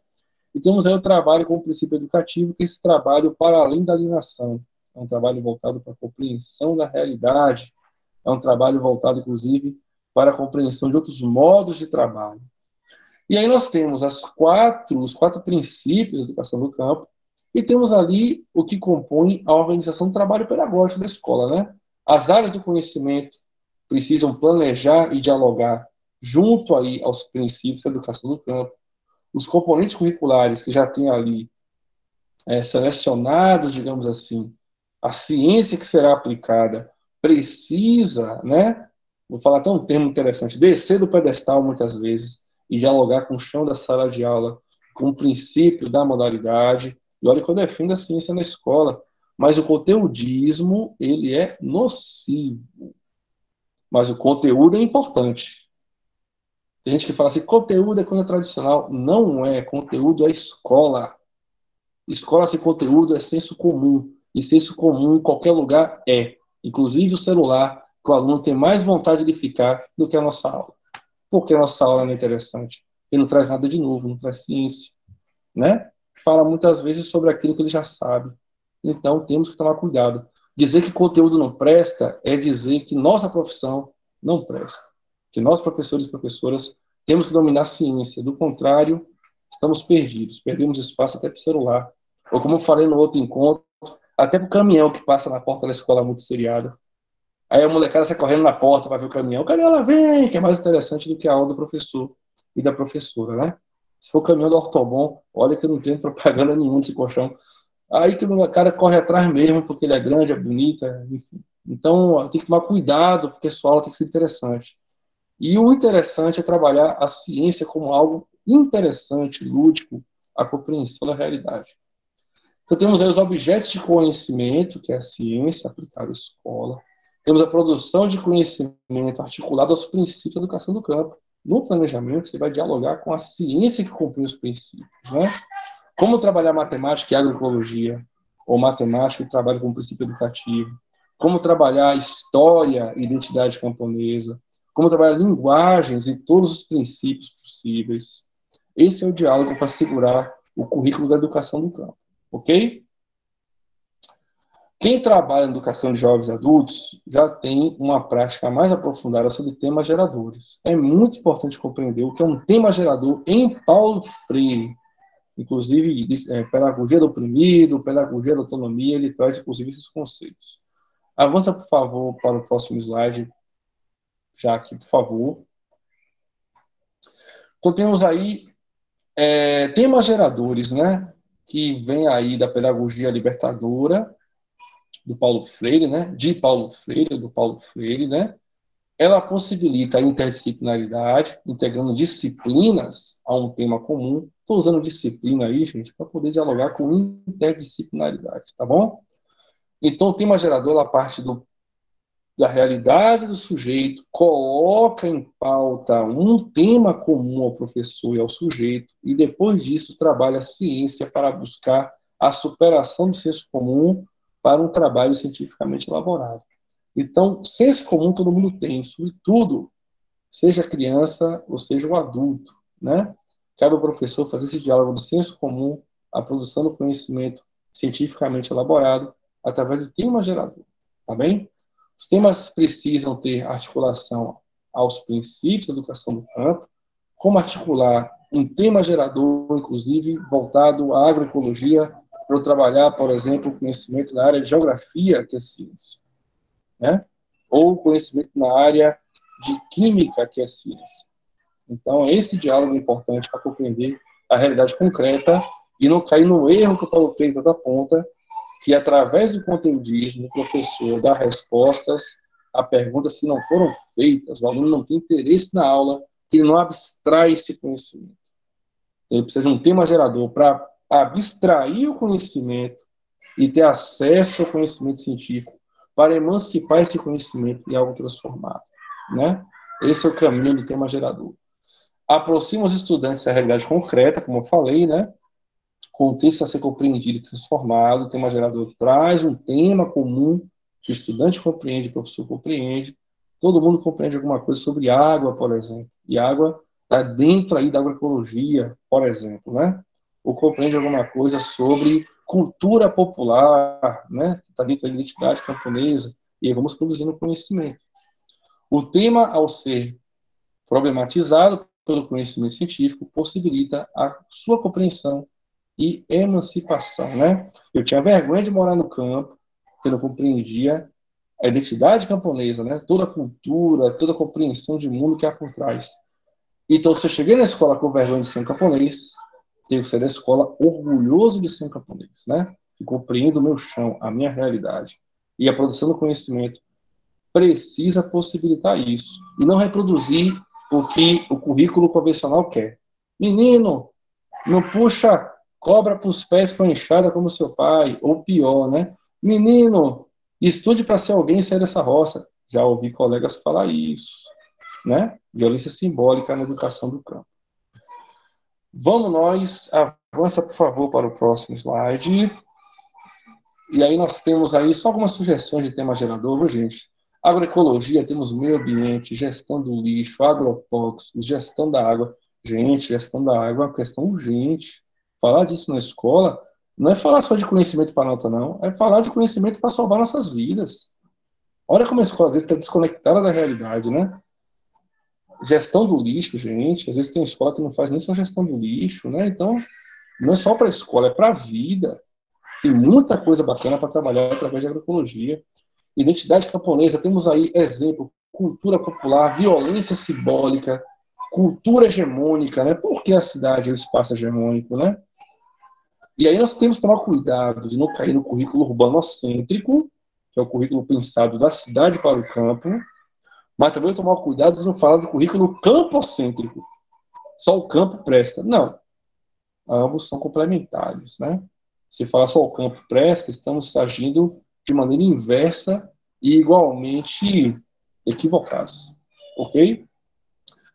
E temos aí o trabalho com o princípio educativo, que é esse trabalho para além da alienação. É um trabalho voltado para a compreensão da realidade, é um trabalho voltado, inclusive, para a compreensão de outros modos de trabalho. E aí nós temos os quatro princípios da educação do campo, e temos ali o que compõe a organização do trabalho pedagógico da escola, né? As áreas do conhecimento precisam planejar e dialogar junto aí aos princípios da educação do campo. Os componentes curriculares que já têm ali selecionados, digamos assim, a ciência que será aplicada precisa, né? Vou falar até um termo interessante, descer do pedestal muitas vezes e dialogar com o chão da sala de aula, com o princípio da modalidade. E olha que eu defendo a ciência na escola, mas o conteudismo, ele é nocivo. Mas o conteúdo é importante. Tem gente que fala assim, conteúdo é coisa tradicional. Não é, conteúdo é escola. Escola sem conteúdo é senso comum. E senso comum em qualquer lugar é. Inclusive o celular, que o aluno tem mais vontade de ficar do que a nossa aula. Porque a nossa aula não é interessante. Ele não traz nada de novo, não traz ciência. Né? Fala muitas vezes sobre aquilo que ele já sabe. Então temos que tomar cuidado. Dizer que conteúdo não presta é dizer que nossa profissão não presta. Que nós, professores e professoras, temos que dominar a ciência. Do contrário, estamos perdidos. Perdemos espaço até para o celular. Ou como eu falei no outro encontro, até para o caminhão que passa na porta da escola muito seriado. Aí a molecada sai correndo na porta para ver o caminhão. O caminhão lá vem, que é mais interessante do que a aula do professor e da professora, né? Se for o caminhão do Ortobon, olha que eu não tenho propaganda nenhuma desse colchão. Aí que o cara corre atrás mesmo, porque ele é grande, é bonito, enfim. Então, tem que tomar cuidado, porque a sua aula tem que ser interessante. E o interessante é trabalhar a ciência como algo interessante, lúdico, a compreensão da realidade. Então, temos aí os objetos de conhecimento, que é a ciência aplicada à escola. Temos a produção de conhecimento articulado aos princípios da educação do campo. No planejamento, você vai dialogar com a ciência que compõe os princípios, né? Como trabalhar matemática e agroecologia, ou matemática e trabalho com o princípio educativo. Como trabalhar história e identidade camponesa. Como trabalhar linguagens e todos os princípios possíveis. Esse é o diálogo para segurar o currículo da educação do campo, ok? Quem trabalha em educação de jovens e adultos já tem uma prática mais aprofundada sobre temas geradores. É muito importante compreender o que é um tema gerador em Paulo Freire. Inclusive, pedagogia do oprimido, pedagogia da autonomia, ele traz, inclusive, esses conceitos. Avança, por favor, para o próximo slide, já aqui, por favor. Então, temos aí temas geradores, né? Que vem aí da pedagogia libertadora, do Paulo Freire, né? Do Paulo Freire, né? Ela possibilita a interdisciplinaridade, integrando disciplinas a um tema comum. Estou usando disciplina aí, gente, para poder dialogar com interdisciplinaridade, tá bom? Então, o tema gerador, ela parte da realidade do sujeito, coloca em pauta um tema comum ao professor e ao sujeito, e depois disso trabalha a ciência para buscar a superação do senso comum para um trabalho cientificamente elaborado. Então, senso comum todo mundo tem, sobretudo, seja a criança ou seja o adulto, né? Cabe ao professor fazer esse diálogo do senso comum, a produção do conhecimento cientificamente elaborado, através do tema gerador, tá bem? Os temas precisam ter articulação aos princípios da educação do campo, como articular um tema gerador, inclusive, voltado à agroecologia, para eu trabalhar, por exemplo, o conhecimento na área de geografia, que é ciência, né? Ou conhecimento na área de química, que é ciência. Então, esse diálogo é importante para compreender a realidade concreta e não cair no erro que o Paulo Freire aponta, que através do conteudismo, o professor dá respostas a perguntas que não foram feitas, o aluno não tem interesse na aula, ele não abstrai esse conhecimento. Ele precisa de um tema gerador para abstrair o conhecimento e ter acesso ao conhecimento científico, para emancipar esse conhecimento em algo transformado, né? Esse é o caminho do tema gerador. Aproxima os estudantes da realidade concreta, como eu falei, né? Contexto a ser compreendido e transformado. O tema gerador traz um tema comum que o estudante compreende, o professor compreende. Todo mundo compreende alguma coisa sobre água, por exemplo. E água está dentro aí da agroecologia, por exemplo, né? Ou compreende alguma coisa sobre cultura popular, né? Que está dentro da identidade camponesa. E aí vamos produzindo conhecimento. O tema, ao ser problematizado pelo conhecimento científico, possibilita a sua compreensão e emancipação, né? Eu tinha vergonha de morar no campo, porque eu não compreendia a identidade camponesa, né? Toda a cultura, toda a compreensão de mundo que há por trás. Então, se eu cheguei na escola com vergonha de ser um camponês, tenho que sair da escola orgulhoso de ser um camponês, né? Que compreendo o meu chão, a minha realidade. E a produção do conhecimento precisa possibilitar isso. E não reproduzir o que o currículo convencional quer. Menino, não puxa cobra para os pés com a enxada como seu pai, ou pior, né? Menino, estude para ser alguém e sair dessa roça. Já ouvi colegas falar isso, né? Violência simbólica na educação do campo. Vamos nós, avança por favor para o próximo slide. E aí nós temos aí só algumas sugestões de tema gerador, gente. Agroecologia, temos meio ambiente, gestão do lixo, agrotóxicos, gestão da água. Gente, gestão da água é uma questão urgente. Falar disso na escola não é falar só de conhecimento para nota, não. É falar de conhecimento para salvar nossas vidas. Olha como a escola às vezes está desconectada da realidade, né? Gestão do lixo, gente. Às vezes tem escola que não faz nem só gestão do lixo, né? Então, não é só para a escola, é para a vida. Tem muita coisa bacana para trabalhar através de agroecologia. Identidade camponesa, temos aí exemplo, cultura popular, violência simbólica, cultura hegemônica, né? Por que a cidade é o espaço hegemônico, né? E aí nós temos que tomar cuidado de não cair no currículo urbanocêntrico, que é o currículo pensado da cidade para o campo, mas também tomar cuidado de não falar do currículo campocêntrico. Só o campo presta. Não. Ambos são complementares, né? Se falar só o campo presta, estamos agindo de maneira inversa e igualmente equivocados. Ok?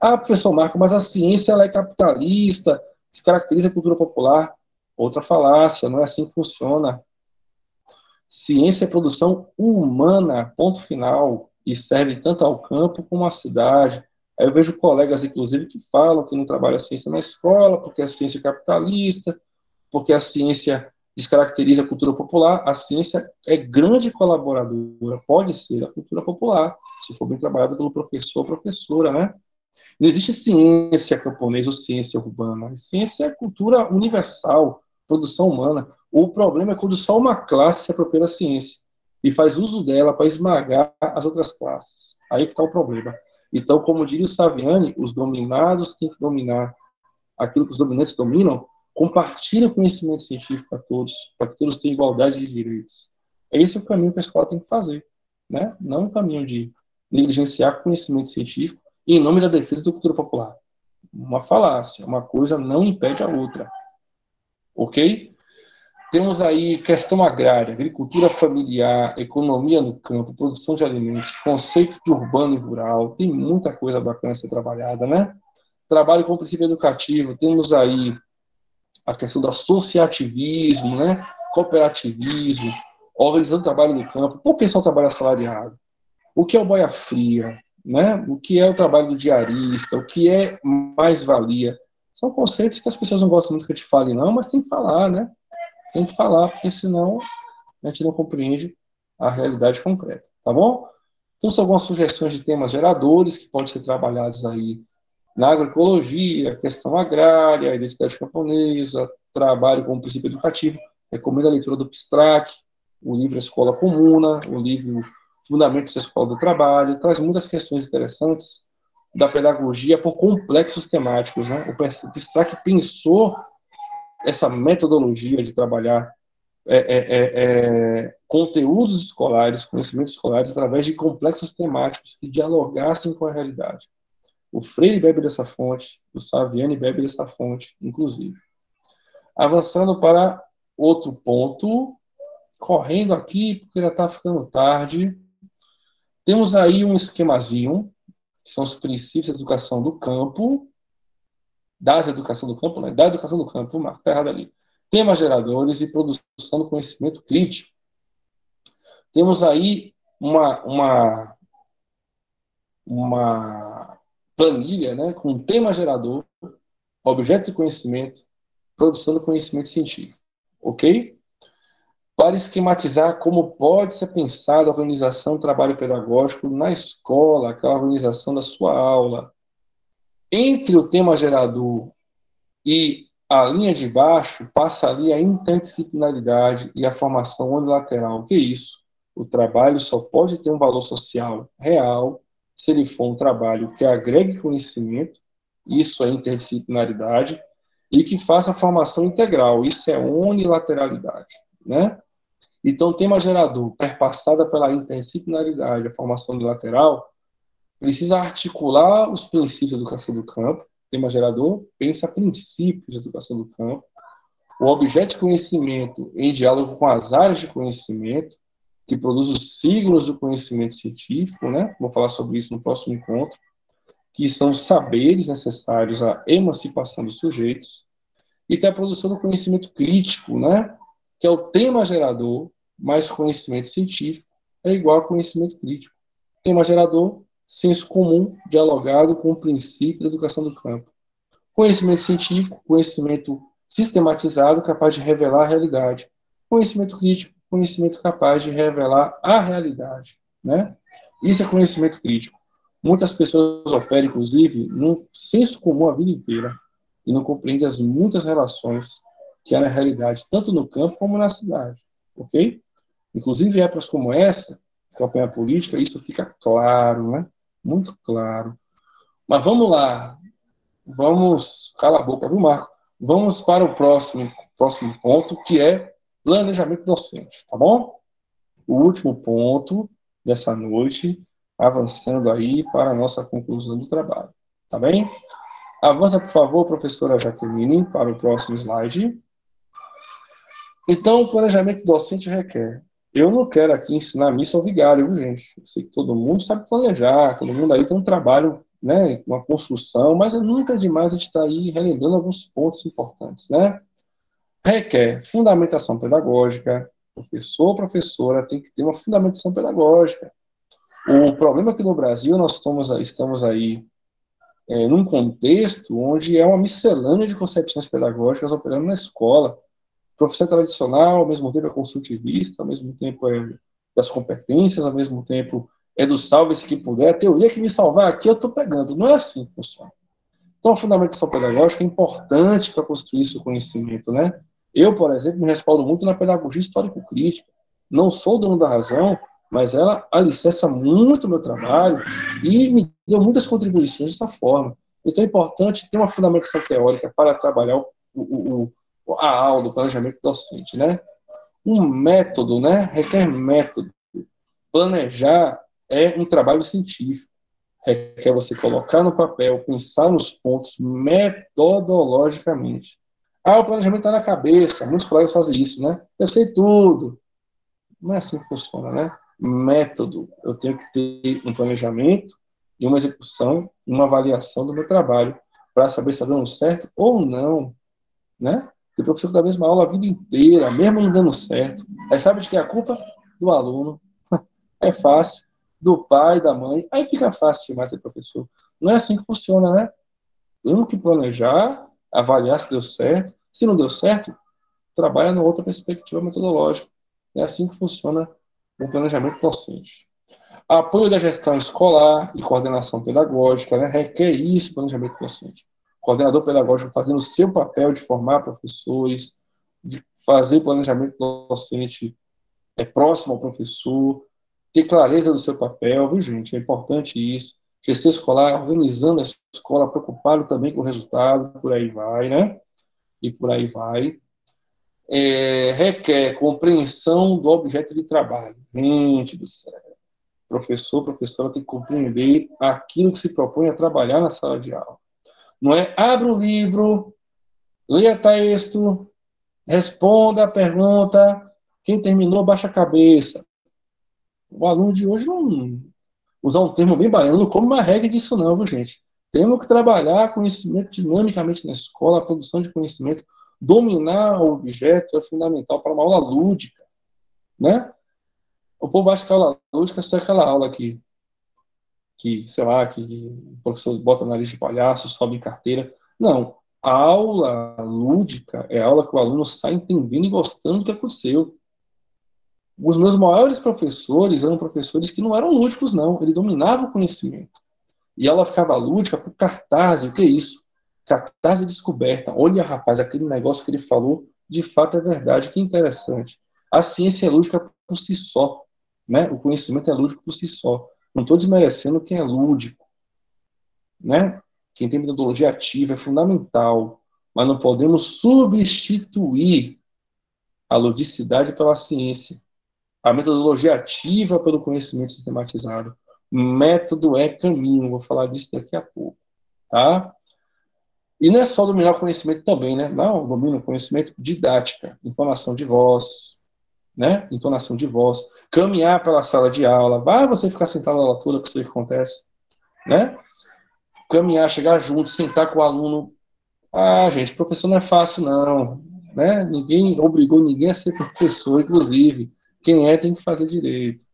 Ah, professor Marco, mas a ciência ela é capitalista, se caracteriza a cultura popular. Outra falácia, não é assim que funciona. Ciência é produção humana, ponto final, e serve tanto ao campo como à cidade. Aí eu vejo colegas, inclusive, que falam que não trabalha a ciência na escola, porque a ciência é capitalista, porque a ciência descaracteriza a cultura popular. A ciência é grande colaboradora, pode ser a cultura popular, se for bem trabalhada pelo professor ou professora, né? Não existe ciência camponesa ou ciência urbana. A ciência é cultura universal, produção humana. O problema é quando só uma classe se apropria da ciência e faz uso dela para esmagar as outras classes. Aí que está o problema. Então, como diria o Saviani, os dominados têm que dominar aquilo que os dominantes dominam, compartilha o conhecimento científico para que todos tenham igualdade de direitos. Esse é o caminho que a escola tem que fazer, né? Não o caminho de negligenciar o conhecimento científico em nome da defesa da cultura popular. Uma falácia, uma coisa não impede a outra, ok? Temos aí questão agrária, agricultura familiar, economia no campo, produção de alimentos, conceito de urbano e rural, tem muita coisa bacana a ser trabalhada, né? Trabalho com o princípio educativo, temos aí a questão do associativismo, né? Cooperativismo, organizando o trabalho no campo. Por que só o trabalho assalariado? O que é o boia fria? Né? O que é o trabalho do diarista? O que é mais-valia? São conceitos que as pessoas não gostam muito que eu te fale, não, mas tem que falar, né? Tem que falar, porque senão a gente não compreende a realidade concreta, tá bom? Então, são algumas sugestões de temas geradores que podem ser trabalhados aí na agroecologia, questão agrária, identidade camponesa, trabalho com o princípio educativo. Recomendo a leitura do Pstrack, o livro Escola Comuna, o livro Fundamentos da Escola do Trabalho, traz muitas questões interessantes da pedagogia por complexos temáticos. Né? O Pstrack pensou essa metodologia de trabalhar conteúdos escolares, conhecimentos escolares, através de complexos temáticos que dialogassem com a realidade. O Freire bebe dessa fonte, o Saviani bebe dessa fonte, inclusive. Avançando para outro ponto, correndo aqui, porque já está ficando tarde, temos aí um esquemazinho, que são os princípios da educação do campo, da educação do campo, Marco, está errado ali. Temas geradores e produção do conhecimento crítico. Temos aí uma planilha, né, com um tema gerador, objeto de conhecimento, produção do conhecimento científico, ok? Para esquematizar como pode ser pensada a organização do trabalho pedagógico na escola, aquela organização da sua aula. Entre o tema gerador e a linha de baixo, passa ali a interdisciplinaridade e a formação unilateral. O que é isso? O trabalho só pode ter um valor social real se ele for um trabalho que agregue conhecimento, isso é interdisciplinaridade, e que faça a formação integral, isso é unilateralidade, né? Então, o tema gerador, perpassada pela interdisciplinaridade, a formação unilateral, precisa articular os princípios da educação do campo. O tema gerador pensa princípios da educação do campo. O objeto de conhecimento em diálogo com as áreas de conhecimento, que produz os signos do conhecimento científico, né? Vou falar sobre isso no próximo encontro, que são os saberes necessários à emancipação dos sujeitos. E tem a produção do conhecimento crítico, né? Que é o tema gerador, mais conhecimento científico, é igual a conhecimento crítico. Tema gerador, senso comum, dialogado com o princípio da educação do campo. Conhecimento científico, conhecimento sistematizado, capaz de revelar a realidade. Conhecimento crítico, conhecimento capaz de revelar a realidade. Né? Isso é conhecimento crítico. Muitas pessoas operam, inclusive, num senso comum a vida inteira e não compreendem as muitas relações que há na realidade, tanto no campo como na cidade. Ok? Inclusive, em épocas como essa, campanha política, isso fica claro, né? Muito claro. Mas vamos lá. Vamos. Cala a boca, viu, Marco? Vamos para o próximo ponto, que é planejamento docente, tá bom? O último ponto dessa noite, avançando aí para a nossa conclusão do trabalho. Tá bem? Avança, por favor, professora Jaqueline, para o próximo slide. Então, o planejamento docente requer Eu não quero aqui ensinar missa ao vigário, viu, gente? Eu sei que todo mundo sabe planejar, todo mundo aí tem um trabalho, né, uma construção, mas é nunca demais a gente estar aí relembrando alguns pontos importantes, né? Requer fundamentação pedagógica, professor ou professora tem que ter uma fundamentação pedagógica. O problema é que no Brasil nós estamos aí num contexto onde é uma miscelânea de concepções pedagógicas operando na escola. Professor tradicional, ao mesmo tempo é construtivista, ao mesmo tempo é das competências, ao mesmo tempo é do salve-se que puder. A teoria que me salvar aqui eu estou pegando. Não é assim que funciona. Então, a fundamentação pedagógica é importante para construir esse conhecimento, né? Eu, por exemplo, me respaldo muito na pedagogia histórico-crítica. Não sou dono da razão, mas ela alicerça muito o meu trabalho e me deu muitas contribuições dessa forma. Então, é importante ter uma fundamentação teórica para trabalhar a aula, o planejamento docente, né? Um método, né? Requer método. Planejar é um trabalho científico. Requer você colocar no papel, pensar nos pontos metodologicamente. Ah, o planejamento está na cabeça. Muitos colegas fazem isso, né? Eu sei tudo. Não é assim que funciona, né? Método. Eu tenho que ter um planejamento e uma execução, uma avaliação do meu trabalho para saber se está dando certo ou não, né? O professor dá a mesma aula a vida inteira, mesmo não dando certo. Aí sabe de que é a culpa? Do aluno. É fácil. Do pai, da mãe. Aí fica fácil demais ser professor. Não é assim que funciona, né? Temos que planejar, avaliar se deu certo. Se não deu certo, trabalha numa outra perspectiva metodológica. É assim que funciona o planejamento docente. Apoio da gestão escolar e coordenação pedagógica, né? Requer isso, planejamento docente. Coordenador pedagógico fazendo o seu papel de formar professores, de fazer planejamento docente próximo ao professor, ter clareza do seu papel, viu, gente? É importante isso. Gestor escolar organizando a escola, preocupado também com o resultado, por aí vai, né? E por aí vai. Requer compreensão do objeto de trabalho. Gente do céu. Professor, professora tem que compreender aquilo que se propõe a trabalhar na sala de aula. Não é abra o livro, leia texto, responda a pergunta, quem terminou, baixa a cabeça. O aluno de hoje não usar um termo bem baiano como uma regra disso não, viu, gente? Temos que trabalhar conhecimento dinamicamente na escola, a produção de conhecimento, dominar o objeto é fundamental para uma aula lúdica, né? O povo acha que a aula lúdica é só aquela aula sei lá, que o professor bota na nariz de palhaço, sobe em carteira. Não. A aula lúdica é a aula que o aluno sai entendendo e gostando do que aconteceu. Os meus maiores professores eram professores que não eram lúdicos, não. Ele dominava o conhecimento. E ela ficava lúdica por cartaz. O que é isso? Cartaz de descoberta. Olha, rapaz, aquele negócio que ele falou, de fato é verdade. Que interessante. A ciência é lúdica por si só. Né? O conhecimento é lúdico por si só. Não estou desmerecendo quem é lúdico. Né? Quem tem metodologia ativa é fundamental. Mas não podemos substituir a ludicidade pela ciência. A metodologia ativa pelo conhecimento sistematizado. Método é caminho. Vou falar disso daqui a pouco. Tá? E não é só dominar o conhecimento também, né? Não, domina o conhecimento didática, entonação de voz, né? Entonação de voz, caminhar pela sala de aula, vai você ficar sentado na aula toda, que isso aí que acontece, né? Caminhar, chegar junto, sentar com o aluno. Ah, gente, professor não é fácil, não, né? Ninguém obrigou ninguém a ser professor, inclusive. Quem é tem que fazer direito.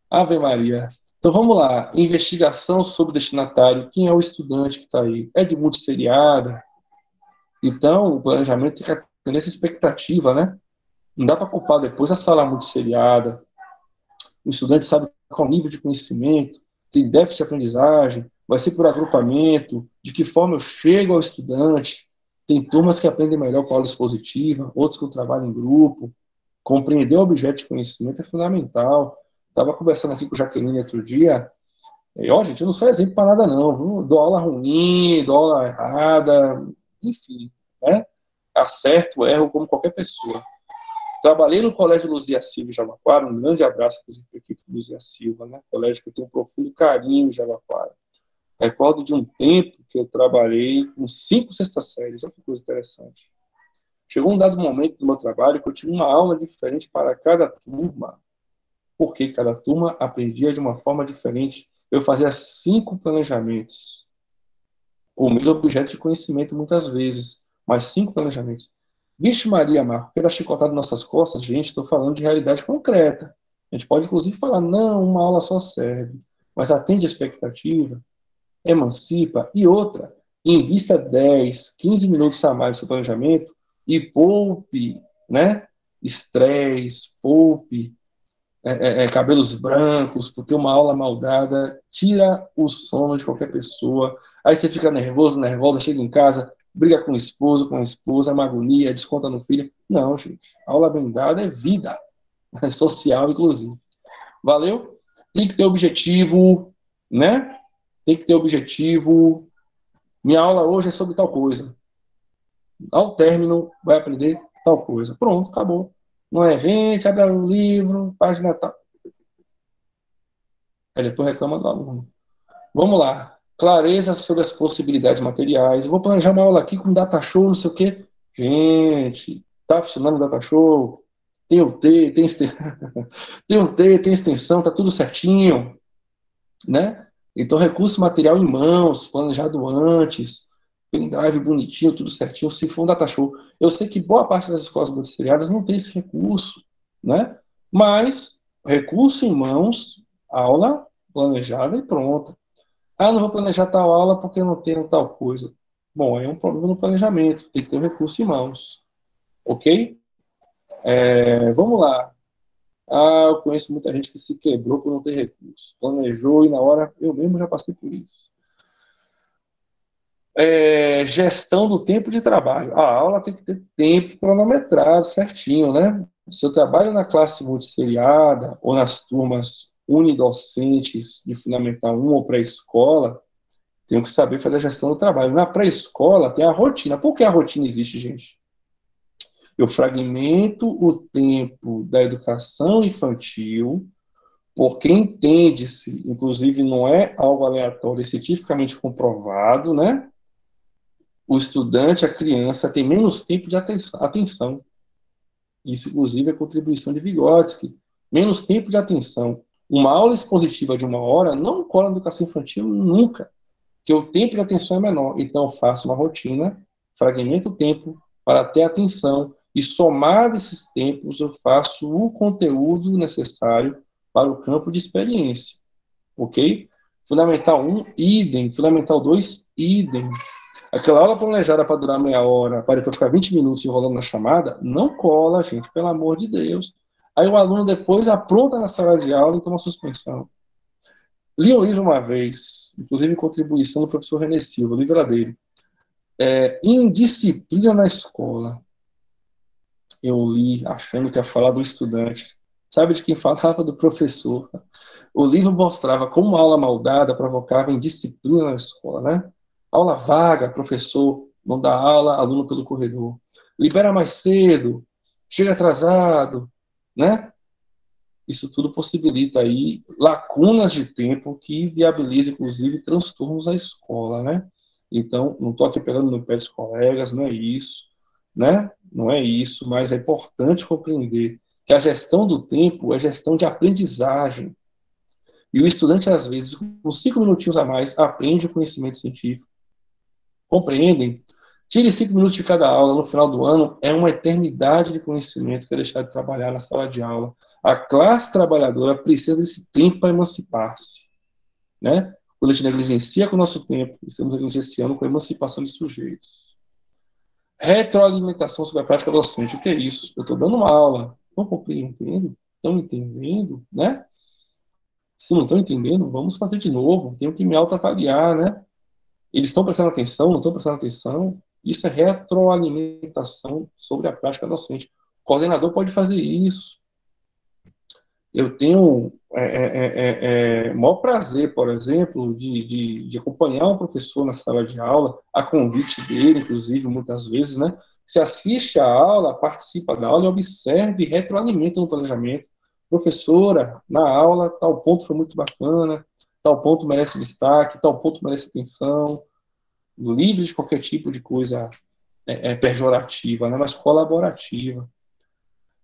Ave Maria. Então vamos lá. Investigação sobre o destinatário. Quem é o estudante que está aí? É de multisseriada? Então, o planejamento tem que atender essa expectativa, né? Não dá para culpar depois a sala multisseriada. O estudante sabe qual nível de conhecimento, tem déficit de aprendizagem, vai ser por agrupamento, de que forma eu chego ao estudante. Tem turmas que aprendem melhor com a aula expositiva, outros com o trabalho em grupo. Compreender o objeto de conhecimento é fundamental. Estava conversando aqui com o Jaqueline outro dia. E, ó, gente, eu não sou exemplo para nada, não. Viu? Dou aula ruim, dou aula errada, enfim, né? Acerto, erro, como qualquer pessoa. Trabalhei no Colégio Luzia Silva em Jabaquara, um grande abraço para a equipe do Luzia Silva, né? Colégio que eu tenho um profundo carinho em Jabaquara. Recordo de um tempo que eu trabalhei com 5 sextas séries, olha que coisa interessante. Chegou um dado momento no meu trabalho que eu tinha uma aula diferente para cada turma, porque cada turma aprendia de uma forma diferente. Eu fazia 5 planejamentos, com o mesmo objeto de conhecimento muitas vezes, mas 5 planejamentos. Vixe Maria, Marco, pela chicotada nas nossas costas, gente, estou falando de realidade concreta. A gente pode, inclusive, falar, não, uma aula só serve, mas atende a expectativa, emancipa. E outra, invista 10, 15 minutos a mais no seu planejamento e poupe, né? Estresse, poupe cabelos brancos, porque uma aula mal dada tira o sono de qualquer pessoa. Aí você fica nervoso, nervosa, chega em casa, briga com o esposo, com a esposa, é uma agonia, desconta no filho. Não, gente. Aula bem dada é vida, é social, inclusive. Valeu? Tem que ter objetivo, né? Tem que ter objetivo. Minha aula hoje é sobre tal coisa. Ao término, vai aprender tal coisa. Pronto, acabou. Não é, gente, abre o livro, página tal. Aí depois reclama do aluno. Vamos lá. Clareza sobre as possibilidades materiais. Eu vou planejar uma aula aqui com data show, não sei o quê. Gente, tá funcionando o data show? Tem o T, tem, tem o T, tem extensão, tá tudo certinho, né? Então, recurso material em mãos, planejado antes, pendrive bonitinho, tudo certinho, se for um data show. Eu sei que boa parte das escolas magisteriadas não tem esse recurso, né? Mas, recurso em mãos, aula planejada e pronta. Ah, não vou planejar tal aula porque eu não tenho tal coisa. Bom, é um problema no planejamento, tem que ter o recurso em mãos, ok? Vamos lá. Ah, eu conheço muita gente que se quebrou por não ter recurso. Planejou e na hora, eu mesmo já passei por isso. Gestão do tempo de trabalho. A aula tem que ter tempo cronometrado certinho, né? Se eu trabalho na classe multisseriada ou nas turmas unidocentes de Fundamental 1 ou pré-escola, tenho que saber fazer a gestão do trabalho. Na pré-escola tem a rotina. Por que a rotina existe, gente? Eu fragmento o tempo da educação infantil, porque entende-se, inclusive não é algo aleatório, é cientificamente comprovado, né? O estudante, a criança, tem menos tempo de atenção. Isso, inclusive, é contribuição de Vygotsky. Menos tempo de atenção. Uma aula expositiva de 1 hora não cola na educação infantil nunca, porque o tempo de atenção é menor. Então, eu faço uma rotina, fragmento o tempo para ter atenção, e somado esses tempos, eu faço o conteúdo necessário para o campo de experiência. Ok? Fundamental 1, idem. Fundamental 2, idem. Aquela aula planejada para durar meia hora, para depois ficar 20 minutos enrolando na chamada, não cola, gente, pelo amor de Deus. Aí o aluno depois apronta na sala de aula e toma suspensão. Li um livro uma vez, inclusive em contribuição do professor René Silva, o livro era dele. Indisciplina na escola. Eu li achando que ia falar do estudante. Sabe de quem falava? Do professor. O livro mostrava como a aula maldada provocava indisciplina na escola, né? Aula vaga, professor não dá aula, aluno pelo corredor. Libera mais cedo, chega atrasado, né? Isso tudo possibilita aí lacunas de tempo que viabilizam, inclusive, transtornos à escola, né? Então, não estou aqui pegando no pé dos colegas, não é isso, né? Não é isso, mas é importante compreender que a gestão do tempo é gestão de aprendizagem. E o estudante, às vezes, com 5 minutinhos a mais, aprende o conhecimento científico. Compreendem? Tire 5 minutos de cada aula no final do ano, é uma eternidade de conhecimento que é deixar de trabalhar na sala de aula. A classe trabalhadora precisa desse tempo para emancipar-se. Né? Quando a gente negligencia com o nosso tempo, estamos negligenciando com a emancipação de sujeitos. Retroalimentação sobre a prática docente. O que é isso? Eu estou dando uma aula. Estão compreendendo? Estão entendendo? Né? Se não estão entendendo, vamos fazer de novo. Tenho que me autoavaliar, né? Eles estão prestando atenção, não estão prestando atenção? Isso é retroalimentação sobre a prática docente. O coordenador pode fazer isso. Eu tenho maior prazer, por exemplo, de acompanhar um professor na sala de aula, a convite dele, inclusive, muitas vezes, né? Se assiste à aula, participa da aula e observe e retroalimenta no planejamento. Professora, na aula, tal ponto foi muito bacana, tal ponto merece destaque, tal ponto merece atenção, livre de qualquer tipo de coisa pejorativa, né, mas colaborativa.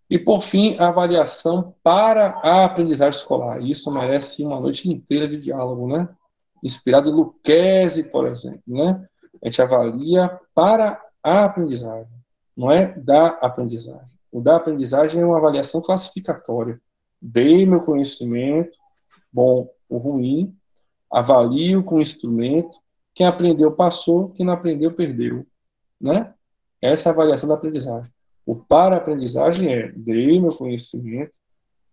E, por fim, a avaliação para a aprendizagem escolar. Isso merece uma noite inteira de diálogo, né? Inspirado em Lucchesi, por exemplo, né? A gente avalia para a aprendizagem, não é da aprendizagem. O da aprendizagem é uma avaliação classificatória. Dei meu conhecimento, bom ou ruim, avalio com o instrumento, quem aprendeu passou, quem não aprendeu perdeu, né? Essa é a avaliação da aprendizagem. O para-aprendizagem é: dei meu conhecimento,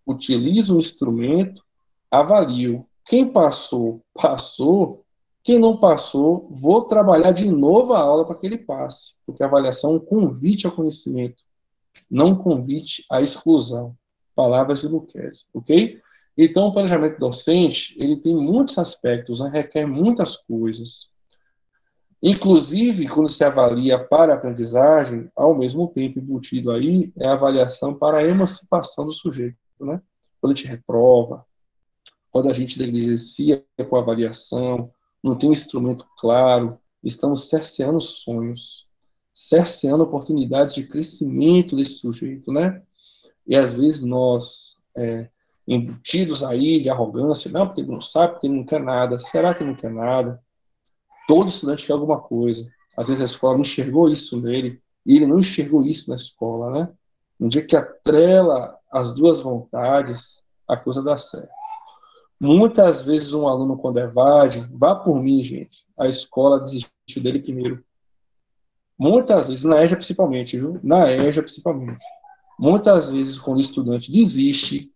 utilizo o instrumento, avalio. Quem passou, passou. Quem não passou, vou trabalhar de novo a aula para que ele passe. Porque a avaliação é um convite ao conhecimento, não um convite à exclusão. Palavras de Lucchesi, ok? Então, o planejamento docente, ele tem muitos aspectos, né? Requer muitas coisas. Inclusive, quando se avalia para a aprendizagem, ao mesmo tempo embutido aí é a avaliação para a emancipação do sujeito, né? Quando a gente reprova, quando a gente negligencia com a avaliação, não tem um instrumento claro, estamos cerceando sonhos, cerceando oportunidades de crescimento desse sujeito, né? E às vezes nós, embutidos aí de arrogância, não, porque ele não sabe, porque ele não quer nada. Será que ele não quer nada? Todo estudante quer alguma coisa. Às vezes a escola não enxergou isso nele, e ele não enxergou isso na escola, né? Um dia que atrela as duas vontades, a coisa dá certo. Muitas vezes um aluno, quando evade, vá por mim, gente, a escola desistiu dele primeiro. Muitas vezes, na EJA principalmente, viu? Na EJA principalmente. Muitas vezes, quando o estudante desiste,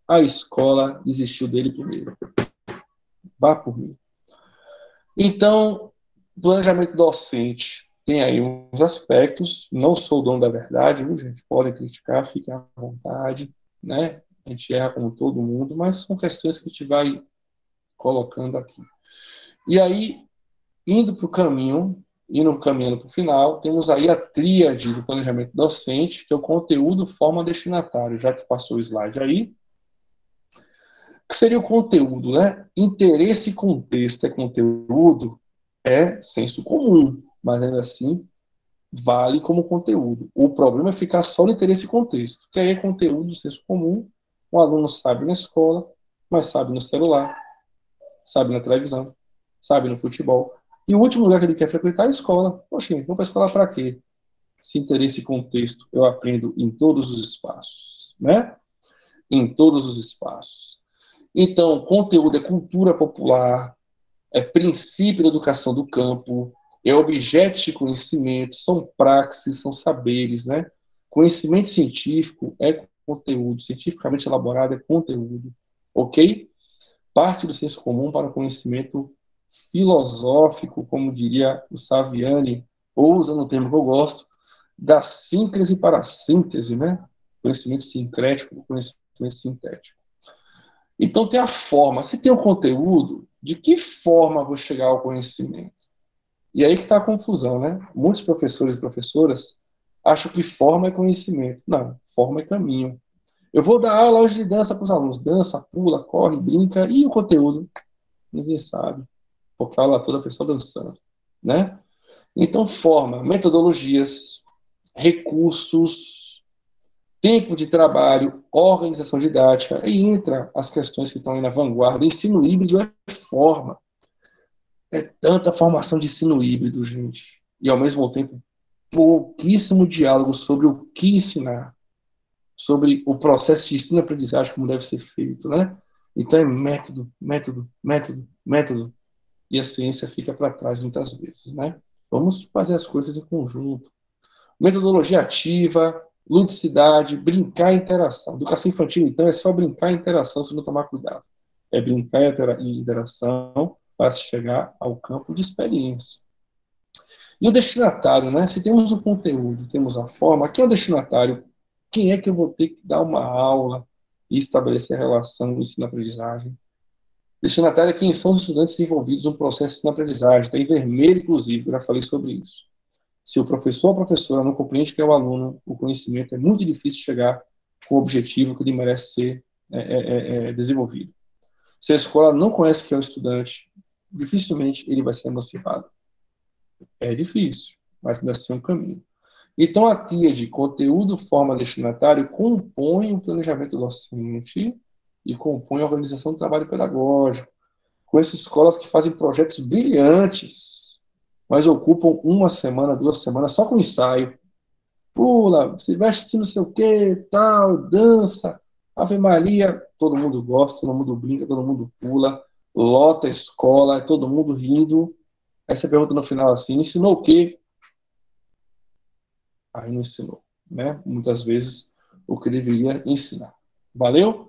a escola desistiu dele primeiro. Vá por mim. Então, planejamento docente tem aí uns aspectos. Não sou o dono da verdade, viu, gente? Podem criticar, fiquem à vontade, né? A gente erra como todo mundo, mas são questões que a gente vai colocando aqui. E aí, indo caminhando para o final, temos aí a tríade do planejamento docente, que é o conteúdo, forma, destinatário, já que passou o slide aí. O que seria o conteúdo, né? Interesse e contexto é conteúdo, é senso comum, mas ainda assim vale como conteúdo. O problema é ficar só no interesse e contexto, que aí é conteúdo, senso comum, o aluno sabe na escola, mas sabe no celular, sabe na televisão, sabe no futebol. E o último lugar que ele quer frequentar é a escola. Poxa, vou para a escola para quê? Se interesse e contexto eu aprendo em todos os espaços, né? Em todos os espaços. Então, conteúdo é cultura popular, é princípio da educação do campo, é objetos de conhecimento, são praxes, são saberes, né? Conhecimento científico é conteúdo, cientificamente elaborado é conteúdo, ok? Parte do senso comum para o conhecimento filosófico, como diria o Saviani, ou usando o termo que eu gosto, da síncrese para a síntese, né? Conhecimento sincrético, conhecimento sintético. Então tem a forma. Se tem o conteúdo, de que forma eu vou chegar ao conhecimento? E aí que está a confusão, né? Muitos professores e professoras acham que forma é conhecimento. Não, forma é caminho. Eu vou dar aula hoje de dança para os alunos. Dança, pula, corre, brinca. E o conteúdo? Ninguém sabe. Porque a aula toda a pessoa dançando, né? Então forma, metodologias, recursos, tempo de trabalho, organização didática, aí entra as questões que estão aí na vanguarda. Ensino híbrido é forma. É tanta formação de ensino híbrido, gente. E ao mesmo tempo, pouquíssimo diálogo sobre o que ensinar, sobre o processo de ensino-aprendizagem, como deve ser feito, né? Então é método, método, método, método. E a ciência fica para trás muitas vezes, né? Vamos fazer as coisas em conjunto. Metodologia ativa, ludicidade, brincar e interação. Educação infantil, então, é só brincar e interação se não tomar cuidado. É brincar e interação para se chegar ao campo de experiência. E o destinatário, né? Se temos o conteúdo, temos a forma, quem é o destinatário? Quem é que eu vou ter que dar uma aula e estabelecer a relação ensino-aprendizagem? Destinatário é quem são os estudantes envolvidos no processo de aprendizagem. Está em vermelho, inclusive, eu já falei sobre isso. Se o professor ou a professora não compreende que é o aluno, o conhecimento é muito difícil chegar com o objetivo que ele merece ser desenvolvido. Se a escola não conhece que é o estudante, dificilmente ele vai ser emancipado. É difícil. mas ainda assim é um caminho. Então, a tríade conteúdo, forma, destinatário compõe o planejamento docente e compõe a organização do trabalho pedagógico. Conheço escolas que fazem projetos brilhantes, mas ocupam uma semana, 2 semanas só com ensaio. Pula, se veste que não sei o que, tal, dança, Ave Maria, todo mundo gosta, todo mundo brinca, todo mundo pula, lota a escola, todo mundo rindo. Aí você pergunta no final assim, ensinou o quê? Aí não ensinou, né? Muitas vezes o que deveria ensinar. Valeu?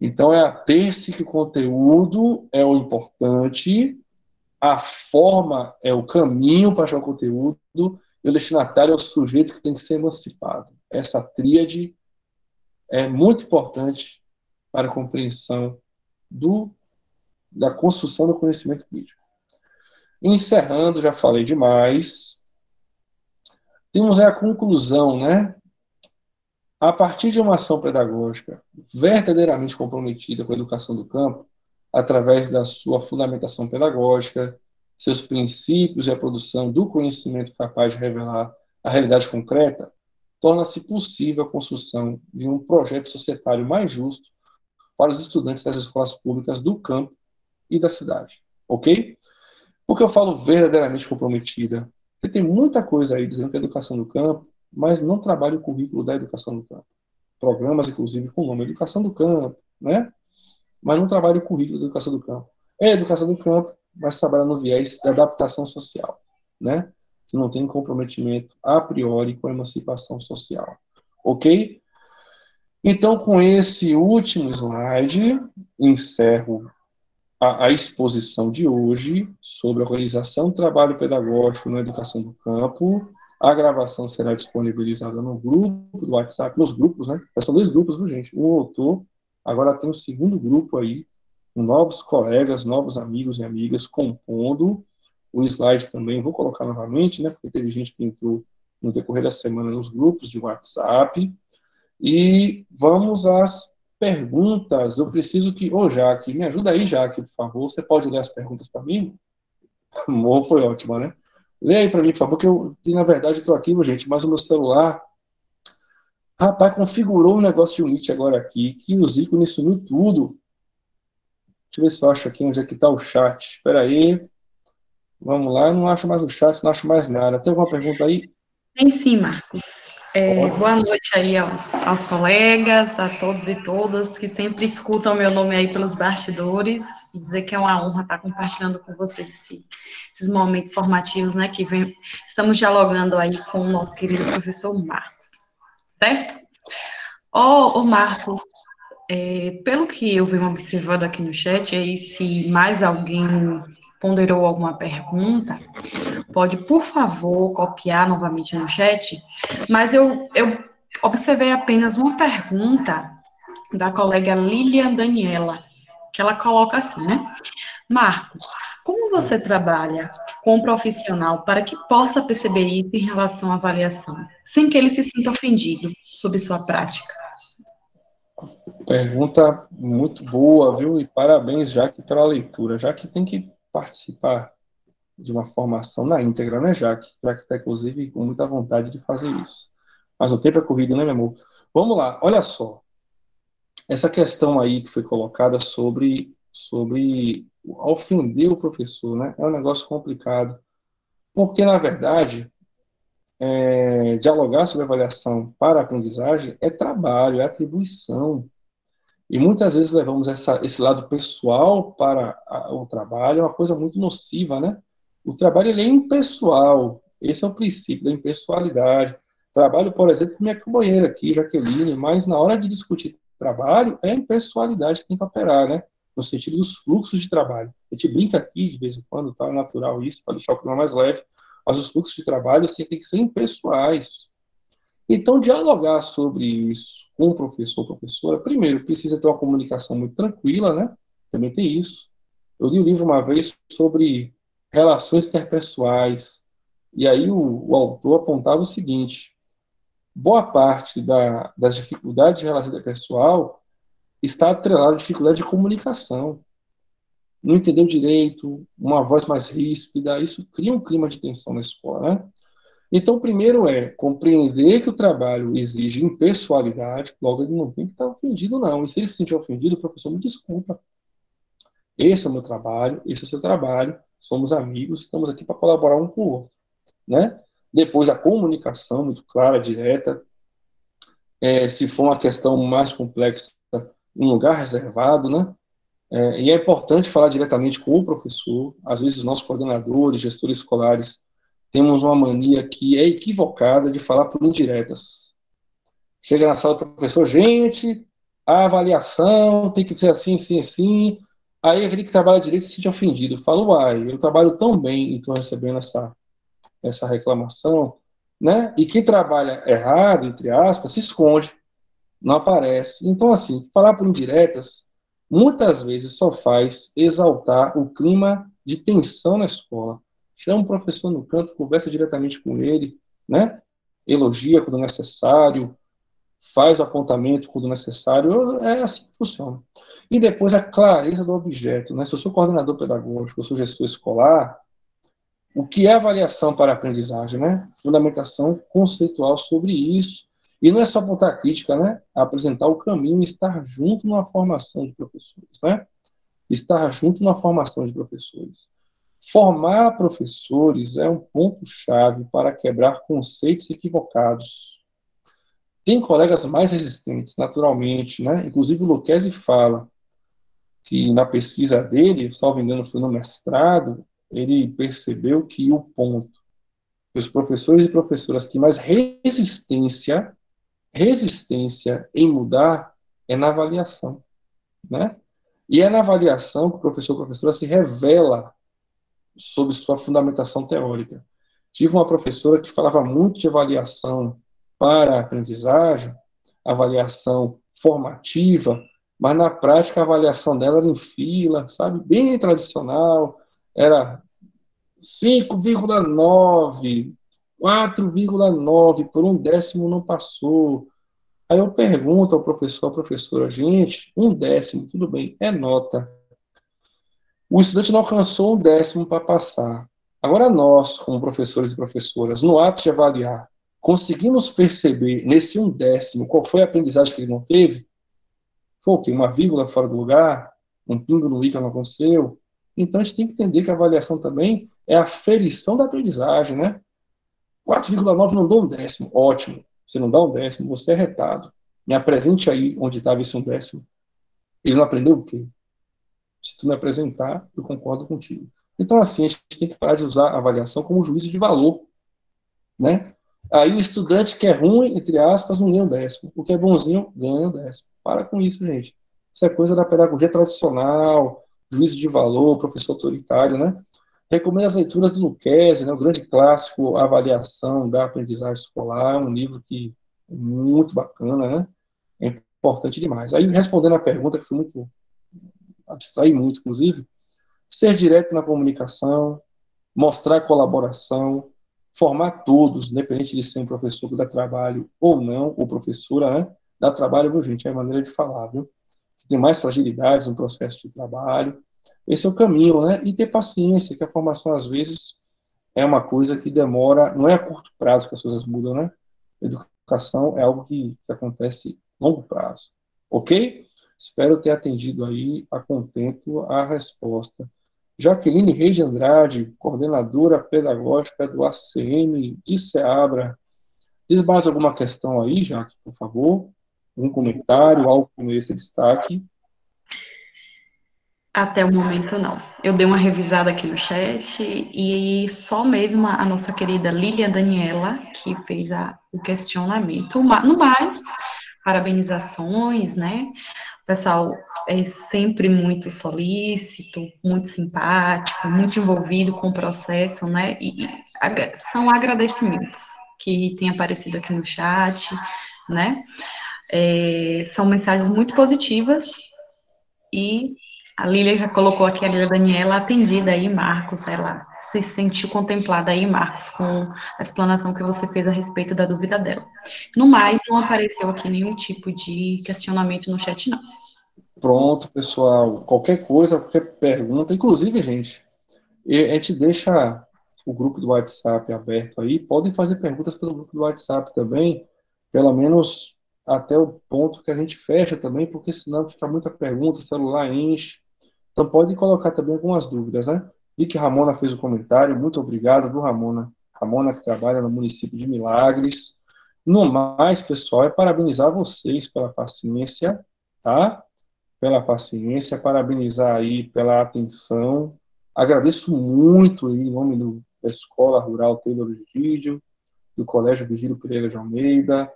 Então é a ter-se que o conteúdo é o importante, a forma é o caminho para achar o conteúdo e o destinatário é o sujeito que tem que ser emancipado. Essa tríade é muito importante para a compreensão do, da construção do conhecimento crítico. Encerrando, já falei demais. Temos a conclusão, né? A partir de uma ação pedagógica verdadeiramente comprometida com a educação do campo, através da sua fundamentação pedagógica, seus princípios e a produção do conhecimento capaz de revelar a realidade concreta, torna-se possível a construção de um projeto societário mais justo para os estudantes das escolas públicas do campo e da cidade. Ok? Por que eu falo verdadeiramente comprometida? Porque tem muita coisa aí dizendo que é educação do campo, mas não trabalha o currículo da educação do campo. Programas, inclusive, com o nome Educação do Campo, né? Mas não trabalha o currículo da educação do campo. É educação do campo, mas trabalha no viés da adaptação social, né? Que não tem comprometimento a priori com a emancipação social. Ok? Então, com esse último slide, encerro a exposição de hoje sobre a organização do trabalho pedagógico na educação do campo. A gravação será disponibilizada no grupo do WhatsApp, nos grupos, né? São 2 grupos, viu, gente? Um voltou, agora tem um segundo grupo aí, com novos colegas, novos amigos e amigas compondo. O slide também vou colocar novamente, né? Porque teve gente que entrou no decorrer da semana nos grupos de WhatsApp. E vamos às perguntas. Eu preciso que. Ô, Jaque, me ajuda aí, Jaque, por favor. Você pode ler as perguntas para mim? Amor, foi ótimo, né? Lê aí para mim, por favor, que na verdade estou aqui, gente, mas o meu celular. Rapaz, configurou um negócio de Unity agora aqui, que os ícones sumiu tudo. Deixa eu ver se eu acho aqui onde é que está o chat. Espera aí. Vamos lá, eu não acho mais o chat, não acho mais nada. Tem alguma pergunta aí? Tem sim, Marcos. Boa noite aí aos colegas, a todos e todas que sempre escutam meu nome aí pelos bastidores, e dizer que é uma honra estar compartilhando com vocês esses momentos formativos, né, estamos dialogando aí com o nosso querido professor Marcos, certo? Ô Marcos, pelo que eu venho observando aqui no chat, aí se mais alguém ponderou alguma pergunta, pode, por favor, copiar novamente no chat, mas eu observei apenas uma pergunta da colega Lilian Daniela, que ela coloca assim, né? Marcos, como você trabalha com um profissional para que possa perceber isso em relação à avaliação, sem que ele se sinta ofendido sobre sua prática? Pergunta muito boa, viu? E parabéns, Jaque, pela leitura. Jaque tem que participar de uma formação na íntegra, né, Jaque? Jaque está, inclusive, com muita vontade de fazer isso. Mas o tempo é corrido, né, meu amor? Vamos lá, olha só. Essa questão aí que foi colocada sobre ofender o professor, né? É um negócio complicado. Porque, na verdade, dialogar sobre avaliação para a aprendizagem é trabalho, é atribuição. E muitas vezes levamos esse lado pessoal para o trabalho, é uma coisa muito nociva, né? O trabalho ele é impessoal, esse é o princípio da impessoalidade. Trabalho, por exemplo, com minha companheira aqui, Jaqueline, mas na hora de discutir trabalho, é a impessoalidade que tem que operar, né? No sentido dos fluxos de trabalho. A gente brinca aqui de vez em quando, tá? É natural isso, para deixar o clima mais leve, mas os fluxos de trabalho assim, têm que ser impessoais. Então, dialogar sobre isso com o professor ou professora, primeiro, precisa ter uma comunicação muito tranquila, né? Também tem isso. Eu li um livro uma vez sobre relações interpessoais, e aí o autor apontava o seguinte: boa parte das dificuldades de relação interpessoal está atrelada à dificuldade de comunicação. Não entendeu direito, uma voz mais ríspida, isso cria um clima de tensão na escola, né? Então, primeiro é compreender que o trabalho exige impessoalidade, logo ele não tem que estar ofendido, não. E se ele se sentir ofendido, o professor me desculpa. Esse é o meu trabalho, esse é o seu trabalho, somos amigos, estamos aqui para colaborar um com o outro, né? Depois, a comunicação muito clara, direta. Se for uma questão mais complexa, em lugar reservado, né? E é importante falar diretamente com o professor. Às vezes, nós coordenadores, gestores escolares, temos uma mania que é equivocada de falar por indiretas. Chega na sala do professor, gente, a avaliação tem que ser assim, assim, assim. Aí aquele que trabalha direito se sente ofendido. Fala, uai, eu trabalho tão bem e estou recebendo essa reclamação, né? E quem trabalha errado, entre aspas, se esconde, não aparece. Então, assim, falar por indiretas muitas vezes só faz exaltar o clima de tensão na escola. Chama o professor no canto, conversa diretamente com ele, né? Elogia quando necessário, faz o apontamento quando necessário. É assim que funciona. E depois a clareza do objeto, né? Se eu sou coordenador pedagógico, eu sou gestor escolar, o que é avaliação para a aprendizagem, né? Fundamentação conceitual sobre isso. E não é só apontar crítica, né? Apresentar o caminho e estar junto numa formação de professores, né? Estar junto na formação de professores. Formar professores é um ponto-chave para quebrar conceitos equivocados. Tem colegas mais resistentes, naturalmente, né? Inclusive o Lucchesi fala que na pesquisa dele, salvo engano foi no mestrado, ele percebeu que o ponto que os professores e professoras têm mais resistência em mudar é na avaliação, né? E é na avaliação que o professor ou professora se revela sobre sua fundamentação teórica. Tive uma professora que falava muito de avaliação para a aprendizagem, avaliação formativa, mas na prática a avaliação dela era em fila, sabe? Bem tradicional, era 5,9, 4,9, por um décimo não passou. Aí eu pergunto ao professor, à professora, gente, um décimo, tudo bem, é nota. O estudante não alcançou um décimo para passar. Agora nós, como professores e professoras, no ato de avaliar, conseguimos perceber nesse um décimo qual foi a aprendizagem que ele não teve? Foi o quê? Uma vírgula fora do lugar? Um pingo no i que não aconteceu? Então a gente tem que entender que a avaliação também é a ferição da aprendizagem, né? 4,9 não dá um décimo. Ótimo. Você não dá um décimo, você é retado. Me apresente aí onde estava esse um décimo. Ele não aprendeu o quê? Se tu me apresentar, eu concordo contigo. Então, assim, a gente tem que parar de usar a avaliação como juízo de valor, né? Aí o estudante que é ruim, entre aspas, não ganha um décimo. O que é bonzinho, ganha um décimo. Para com isso, gente. Isso é coisa da pedagogia tradicional, juízo de valor, professor autoritário, né? Recomendo as leituras do Lucchesi, né, o grande clássico A Avaliação da Aprendizagem Escolar, um livro que é muito bacana, né? É importante demais. Aí, respondendo a pergunta, que foi muito, abstraí muito, inclusive, ser direto na comunicação, mostrar colaboração, formar todos, independente de ser um professor que dá trabalho ou não, ou professora, né? Dá trabalho, viu, gente? É a maneira de falar, viu? Tem mais fragilidades no processo de trabalho. Esse é o caminho, né? E ter paciência, que a formação, às vezes, é uma coisa que demora, não é a curto prazo que as coisas mudam, né? Educação é algo que acontece a longo prazo. Ok? Espero ter atendido aí a contento a resposta. Jaqueline Reis de Andrade, coordenadora pedagógica do ACM de Ceabra. Diz mais alguma questão aí, Jaque, por favor? Um comentário, algo com esse destaque? Até o momento, não. Eu dei uma revisada aqui no chat e só mesmo a nossa querida Lília Daniela que fez o questionamento. No mais, parabenizações, né? O pessoal é sempre muito solícito, muito simpático, muito envolvido com o processo, né? E são agradecimentos que têm aparecido aqui no chat, né? São mensagens muito positivas e a Lília já colocou aqui, a Lília Daniela, atendida aí, Marcos, ela se sentiu contemplada aí, Marcos, com a explanação que você fez a respeito da dúvida dela. No mais, não apareceu aqui nenhum tipo de questionamento no chat, não. Pronto, pessoal. Qualquer coisa, qualquer pergunta, inclusive, gente, a gente deixa o grupo do WhatsApp aberto aí. Podem fazer perguntas pelo grupo do WhatsApp também, pelo menos até o ponto que a gente fecha também, porque senão fica muita pergunta, o celular enche. Então pode colocar também algumas dúvidas, né? Vi que Ramona fez o comentário, muito obrigado, viu, Ramona? Ramona que trabalha no município de Milagres. No mais, pessoal, é parabenizar vocês pela paciência, tá? Pela paciência, parabenizar aí pela atenção. Agradeço muito aí, em nome da Escola Rural Taylor Vigílio, do Colégio Vigílio Pereira de Almeida,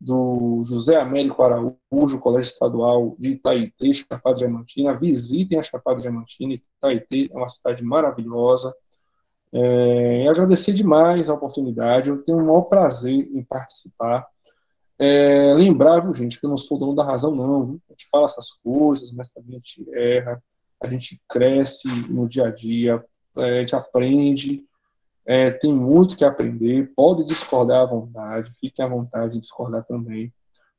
do José Américo Araújo, Colégio Estadual de Itaitê, Chapada Diamantina. Visitem a Chapada Diamantina. Itaitê é uma cidade maravilhosa. E agradecer demais a oportunidade. Eu tenho o maior prazer em participar. Lembrar, viu, gente, que eu não sou dono da razão, não. Viu? A gente fala essas coisas, mas também a gente erra. A gente cresce no dia a dia. A gente aprende. Tem muito que aprender. Pode discordar à vontade. Fiquem à vontade de discordar também.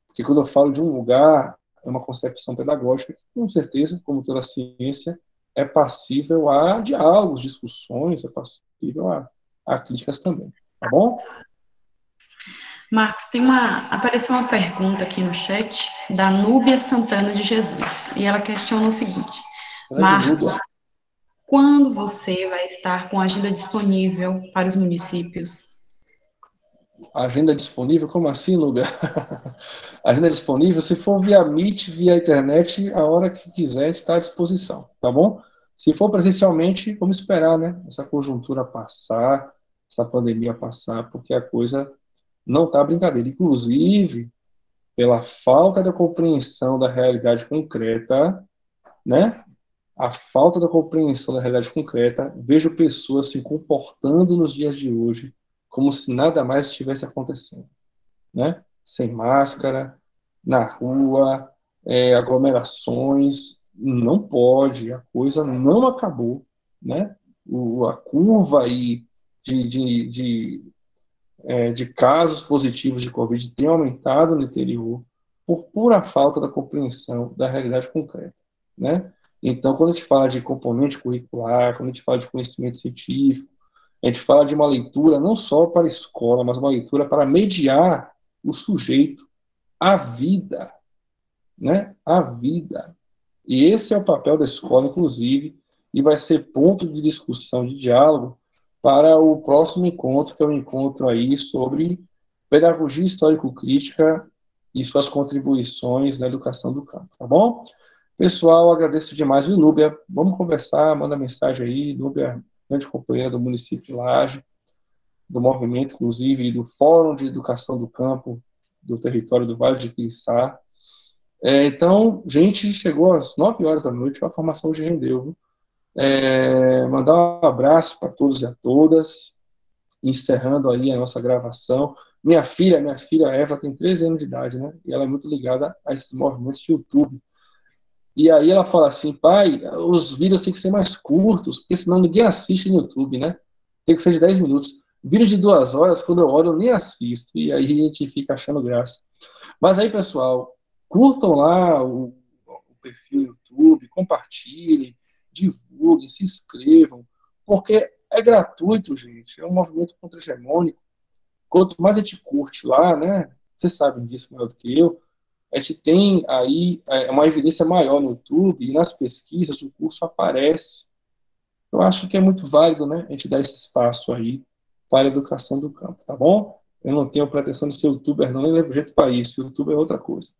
Porque quando eu falo de um lugar, é uma concepção pedagógica que, com certeza, como toda ciência, é passível a diálogos, discussões, é passível a críticas também. Tá bom? Marcos, apareceu uma pergunta aqui no chat da Núbia Santana de Jesus, e ela questiona o seguinte: Grande Núbia. Marcos, quando você vai estar com a agenda disponível para os municípios? Agenda disponível? Como assim, Núbia? Agenda disponível? Se for via Meet, via internet, a hora que quiser está à disposição, tá bom? Se for presencialmente, vamos esperar, né? Essa conjuntura passar, essa pandemia passar, porque a coisa não tá brincadeira. Inclusive, pela falta da compreensão da realidade concreta, né? A falta da compreensão da realidade concreta, vejo pessoas se comportando nos dias de hoje como se nada mais estivesse acontecendo, né? Sem máscara, na rua, aglomerações, não pode, a coisa não acabou, né? A curva aí de casos positivos de Covid tem aumentado no interior por pura falta da compreensão da realidade concreta, né? Então, quando a gente fala de componente curricular, quando a gente fala de conhecimento científico, a gente fala de uma leitura não só para a escola, mas uma leitura para mediar o sujeito à vida, né? À vida. E esse é o papel da escola, inclusive, e vai ser ponto de discussão, de diálogo, para o próximo encontro, que é o encontro aí sobre pedagogia histórico-crítica e suas contribuições na educação do campo, tá bom? Pessoal, agradeço demais, viu, Núbia? Vamos conversar, manda mensagem aí, Núbia, grande companheira do município de Laje, do movimento, inclusive, do Fórum de Educação do Campo do território do Vale de Quiriçá. Então, gente, chegou às 9 horas da noite, a formação hoje rendeu. Viu? Mandar um abraço para todos e a todas, encerrando aí a nossa gravação. Minha filha Eva tem 13 anos de idade, né? E ela é muito ligada a esses movimentos de YouTube. E aí ela fala assim, pai, os vídeos têm que ser mais curtos, porque senão ninguém assiste no YouTube, né? Tem que ser de 10 minutos. Vídeo de 2 horas, quando eu olho, eu nem assisto. E aí a gente fica achando graça. Mas aí, pessoal, curtam lá o perfil no YouTube, compartilhem, divulguem, se inscrevam, porque é gratuito, gente. É um movimento contra-hegemônico. Quanto mais a gente curte lá, né? Vocês sabem disso melhor do que eu. A gente tem aí uma evidência maior no YouTube e nas pesquisas o curso aparece. Eu acho que é muito válido, né? A gente dar esse espaço aí para a educação do campo, tá bom? Eu não tenho pretensão de ser youtuber, não, nem levo jeito para isso. YouTube é outra coisa.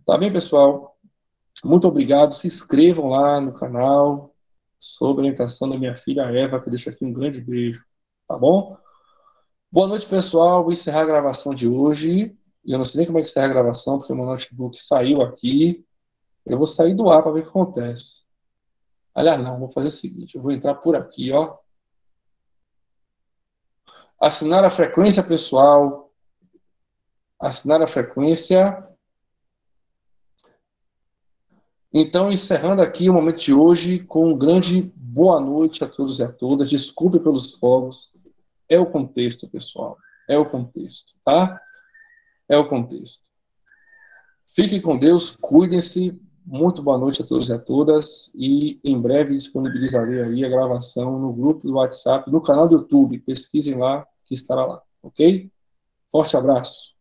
Tá bem, pessoal? Muito obrigado. Se inscrevam lá no canal, sob a orientação da minha filha Eva, que deixa aqui um grande beijo. Tá bom? Boa noite, pessoal. Vou encerrar a gravação de hoje. Eu não sei nem como é que encerra a gravação, porque o meu notebook saiu aqui. Eu vou sair do ar para ver o que acontece. Aliás, não, vou fazer o seguinte: eu vou entrar por aqui, ó. Assinar a frequência, pessoal. Assinar a frequência. Então, encerrando aqui o momento de hoje com um grande boa noite a todos e a todas. Desculpe pelos fogos. É o contexto, pessoal. É o contexto, tá? É o contexto. Fiquem com Deus, cuidem-se. Muito boa noite a todos e a todas, e em breve disponibilizarei aí a gravação no grupo do WhatsApp, no canal do YouTube, pesquisem lá, que estará lá, ok? Forte abraço.